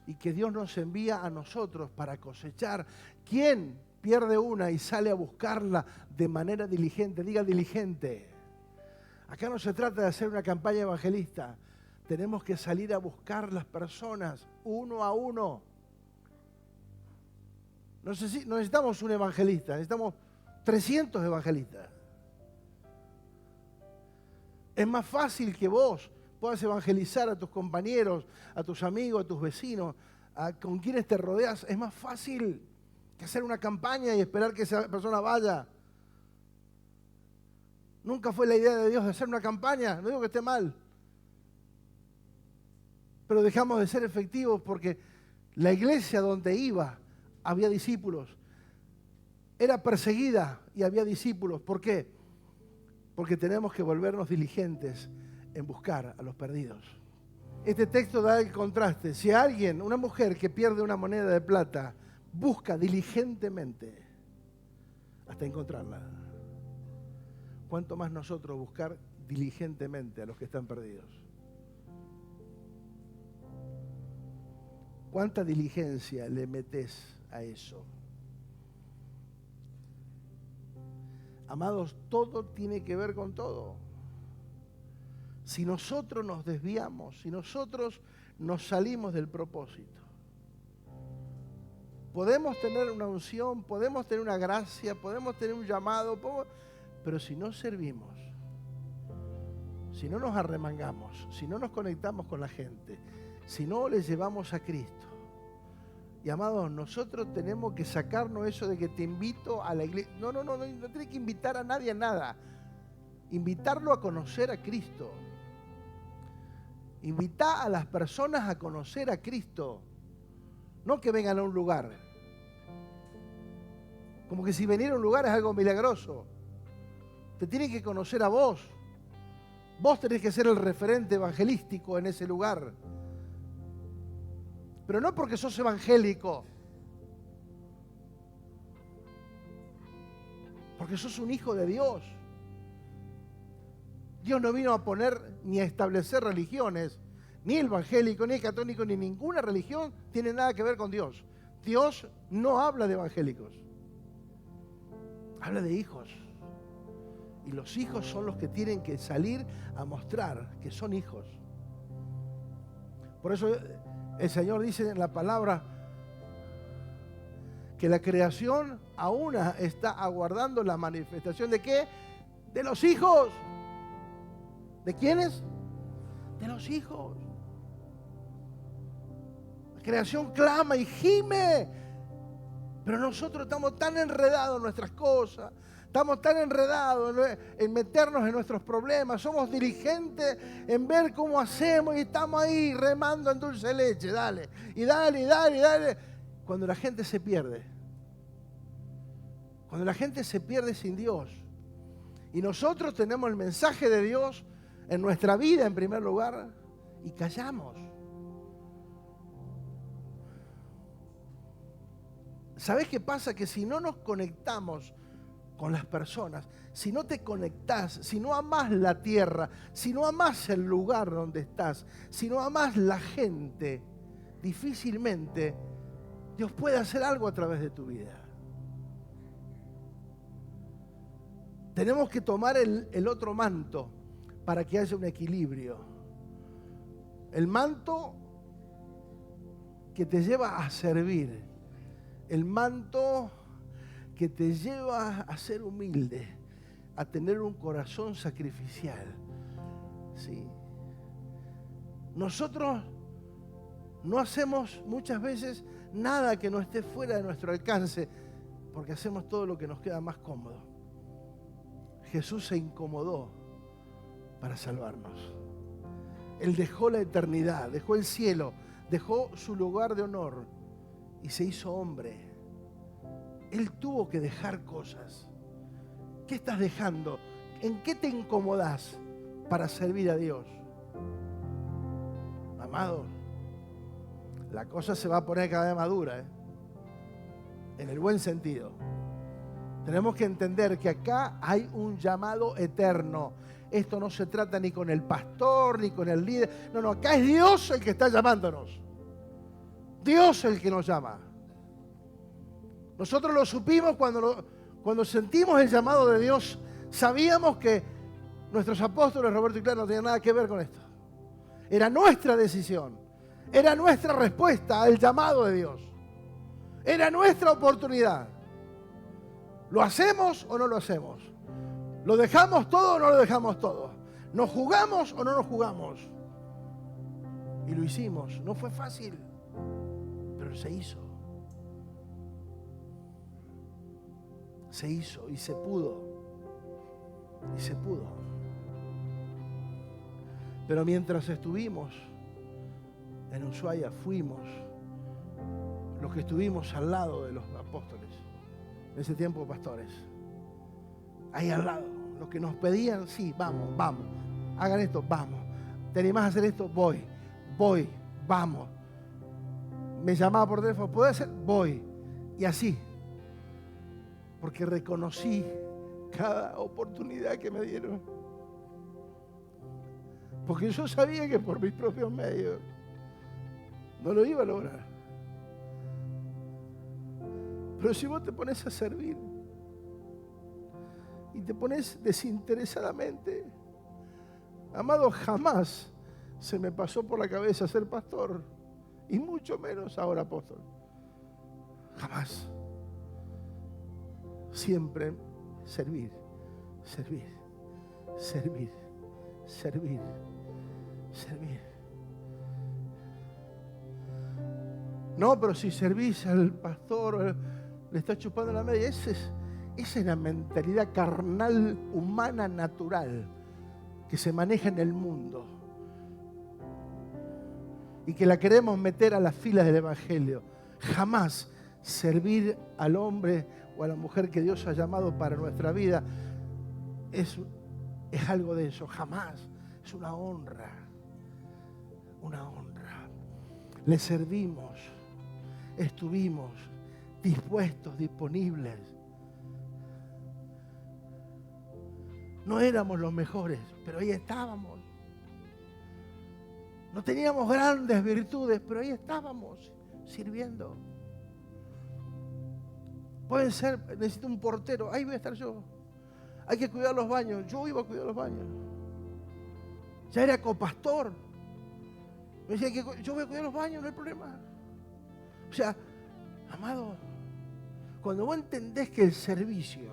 y que Dios nos envía a nosotros para cosechar. ¿Quién pierde una y sale a buscarla de manera diligente? Diga diligente. Acá no se trata de hacer una campaña evangelista. Tenemos que salir a buscar las personas uno a uno. No necesitamos un evangelista, necesitamos 300 evangelistas. Es más fácil que vos puedas evangelizar a tus compañeros, a tus amigos, a tus vecinos, con quienes te rodeas. Es más fácil que hacer una campaña y esperar que esa persona vaya. Nunca fue la idea de Dios de hacer una campaña, no digo que esté mal. Pero dejamos de ser efectivos porque la iglesia donde iba había discípulos. Era perseguida y había discípulos. ¿Por qué? Porque tenemos que volvernos diligentes en buscar a los perdidos. Este texto da el contraste. Si alguien, una mujer que pierde una moneda de plata, busca diligentemente hasta encontrarla, ¿cuánto más nosotros buscar diligentemente a los que están perdidos? ¿Cuánta diligencia le metes a eso? Amados, todo tiene que ver con todo. Si nosotros nos desviamos, si nosotros nos salimos del propósito, podemos tener una unción, podemos tener una gracia, podemos tener un llamado, pero si no servimos, si no nos arremangamos, si no nos conectamos con la gente, si no les llevamos a Cristo. Y amados, nosotros tenemos que sacarnos eso de que te invito a la iglesia. No tienes que invitar a nadie a nada. Invitarlo a conocer a Cristo. Invita a las personas a conocer a Cristo. No que vengan a un lugar. Como que si venir a un lugar es algo milagroso. Te tienen que conocer a vos. Vos tenés que ser el referente evangelístico en ese lugar. Pero no porque sos evangélico. Porque sos un hijo de Dios. Dios no vino a poner ni a establecer religiones. Ni el evangélico, ni el católico, ni ninguna religión tiene nada que ver con Dios. Dios no habla de evangélicos. Habla de hijos. Y los hijos son los que tienen que salir a mostrar que son hijos. Por eso el Señor dice en la palabra que la creación aún está aguardando la manifestación ¿de qué? De los hijos. ¿De quiénes? De los hijos. La creación clama y gime, pero nosotros estamos tan enredados en nuestras cosas, estamos tan enredados en meternos en nuestros problemas, somos diligentes en ver cómo hacemos y estamos ahí remando en dulce de leche, dale, y dale, y dale, y dale. Cuando la gente se pierde, cuando la gente se pierde sin Dios, y nosotros tenemos el mensaje de Dios en nuestra vida en primer lugar, y callamos. ¿Sabés qué pasa? Que si no nos conectamos con las personas, si no te conectás, si no amás la tierra, si no amás el lugar donde estás, si no amás la gente, difícilmente Dios puede hacer algo a través de tu vida. Tenemos que tomar el otro manto para que haya un equilibrio. El manto que te lleva a servir. El manto que te lleva a ser humilde, a tener un corazón sacrificial. ¿Sí? Nosotros no hacemos muchas veces nada que no esté fuera de nuestro alcance, porque hacemos todo lo que nos queda más cómodo. Jesús se incomodó para salvarnos. Él dejó la eternidad, dejó el cielo, dejó su lugar de honor y se hizo hombre. Él tuvo que dejar cosas. ¿Qué estás dejando? ¿En qué te incomodás para servir a Dios? Amado, la cosa se va a poner cada vez más dura, ¿eh? En el buen sentido. Tenemos que entender que acá hay un llamado eterno. Esto no se trata ni con el pastor, ni con el líder. No, acá es Dios el que está llamándonos. Dios el que nos llama. Nosotros lo supimos cuando sentimos el llamado de Dios. Sabíamos que nuestros apóstoles, Roberto y Clara, no tenían nada que ver con esto. Era nuestra decisión. Era nuestra respuesta al llamado de Dios. Era nuestra oportunidad. ¿Lo hacemos o no lo hacemos? ¿Lo dejamos todo o no lo dejamos todo? ¿Nos jugamos o no nos jugamos? Y lo hicimos. No fue fácil, pero se hizo. Se hizo y se pudo. Y se pudo. Pero mientras estuvimos en Ushuaia, fuimos los que estuvimos al lado de los apóstoles. En ese tiempo, pastores. Ahí al lado. Los que nos pedían, sí, vamos. Hagan esto, vamos. ¿Te animás a hacer esto? Voy, vamos. Me llamaba por teléfono, ¿puedo hacer? Voy. Y así. Porque reconocí cada oportunidad que me dieron. Porque yo sabía que por mis propios medios no lo iba a lograr. Pero si vos te pones a servir y te pones desinteresadamente, amado, jamás se me pasó por la cabeza ser pastor, y mucho menos ahora apóstol. Jamás. Siempre servir. No, pero si servís al pastor, le está chupando la media. Esa es la mentalidad carnal, humana, natural, que se maneja en el mundo. y que la queremos meter a las filas del Evangelio. Jamás servir al hombre o a la mujer que Dios ha llamado para nuestra vida es algo de eso. Jamás. Es una honra. Una honra. Le servimos. Estuvimos dispuestos, disponibles. No éramos los mejores, pero ahí estábamos. No teníamos grandes virtudes, pero ahí estábamos sirviendo. Puede ser, necesito un portero, ahí voy a estar yo. Hay que cuidar los baños, yo iba a cuidar los baños. Ya era copastor. Me decía que yo voy a cuidar los baños, no hay problema. O sea, amado, cuando vos entendés que el servicio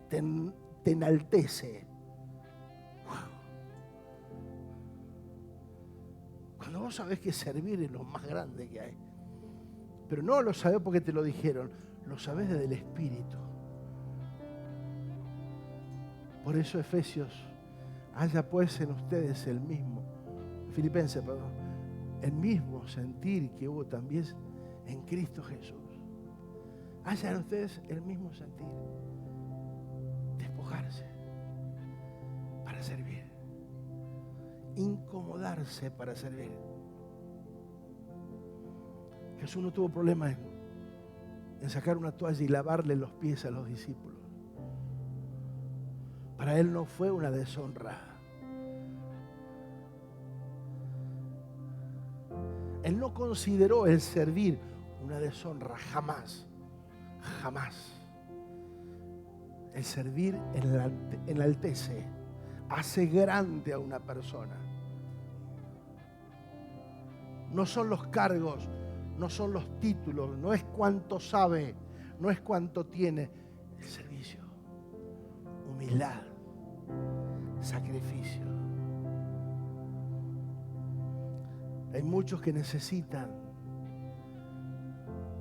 te enaltece, cuando vos sabés que servir es lo más grande que hay, pero no lo sabés porque te lo dijeron, lo sabés desde el Espíritu. Por eso Efesios, haya pues en ustedes el mismo, Filipenses, perdón, el mismo sentir que hubo también en Cristo Jesús. Haya en ustedes el mismo sentir. Despojarse para servir. Incomodarse para servir. Jesús no tuvo problema en sacar una toalla y lavarle los pies a los discípulos. Para él no fue una deshonra. Él no consideró el servir una deshonra, jamás, jamás. El servir enaltece, hace grande a una persona. No son los cargos, no son los títulos, no es cuánto sabe, no es cuánto tiene. El servicio, humildad, sacrificio. Hay muchos que necesitan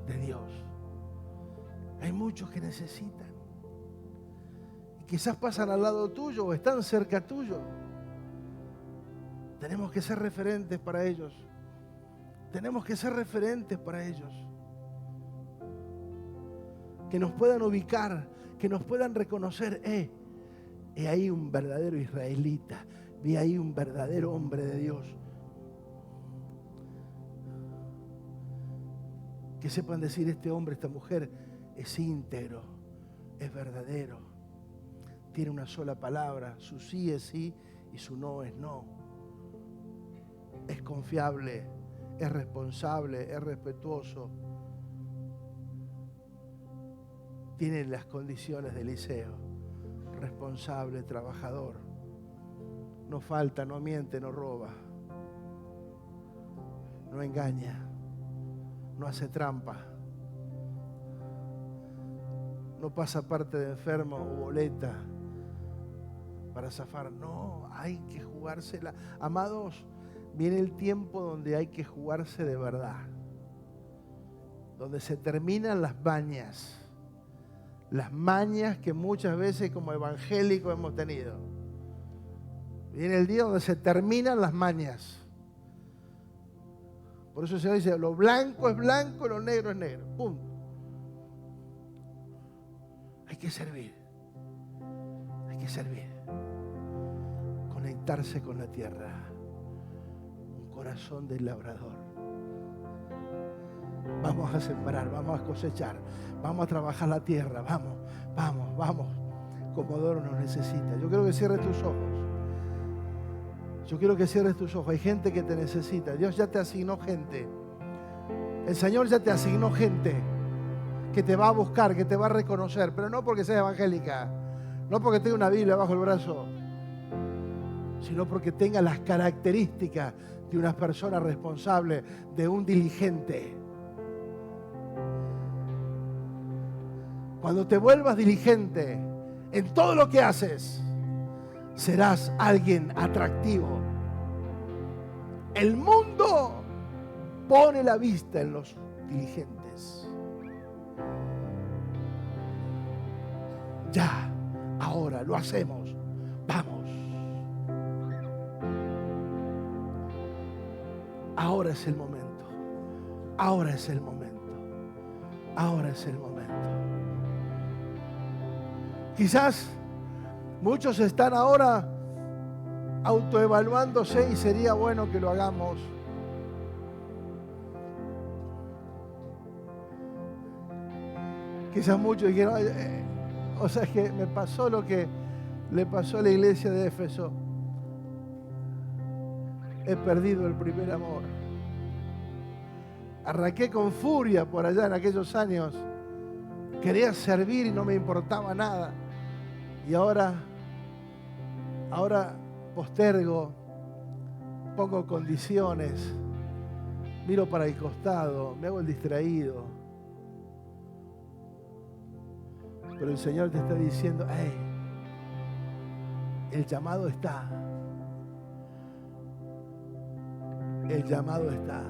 de Dios. Hay muchos que necesitan. Y quizás pasan al lado tuyo o están cerca tuyo. Tenemos que ser referentes para ellos. Tenemos que ser referentes para ellos. Que nos puedan ubicar, que nos puedan reconocer. He ahí un verdadero israelita. Vi ahí un verdadero hombre de Dios. Que sepan decir, este hombre, esta mujer es íntegro, es verdadero, tiene una sola palabra, su sí es sí y su no es no. Es confiable, es responsable, es respetuoso. Tiene las condiciones de Eliseo, responsable, trabajador. No falta, no miente, no roba, no engaña. No hace trampa, no pasa parte de enfermo o boleta para zafar. No, hay que jugársela. Amados, viene el tiempo donde hay que jugarse de verdad, donde se terminan las mañas que muchas veces como evangélicos hemos tenido. Viene el día donde se terminan las mañas. Por eso el Señor dice, lo blanco es blanco, lo negro es negro. Punto. Hay que servir. Hay que servir. Conectarse con la tierra. Un corazón de labrador. Vamos a sembrar, vamos a cosechar, vamos a trabajar la tierra. Vamos, vamos, vamos. Comodoro nos necesita. Yo quiero que cierres tus ojos. Yo quiero que cierres tus ojos. Hay gente que te necesita. Dios ya te asignó gente. El Señor ya te asignó gente que te va a buscar, que te va a reconocer. Pero no porque seas evangélica, no porque tenga una Biblia bajo el brazo, sino porque tenga las características de una persona responsable, de un diligente. Cuando te vuelvas diligente en todo lo que haces, serás alguien atractivo. El mundo pone la vista en los diligentes. Ya, ahora lo hacemos. Vamos. ahora es el momento, ahora es el momento, ahora es el momento. Quizás muchos están ahora autoevaluándose y sería bueno que lo hagamos. Quizás muchos dijeron, o sea, es que me pasó lo que le pasó a la iglesia de Éfeso. He perdido el primer amor. Arranqué con furia por allá en aquellos años. Quería servir y no me importaba nada. Y ahora postergo, pongo condiciones, miro para el costado, me hago el distraído. Pero el Señor te está diciendo, hey, el llamado está. El llamado está.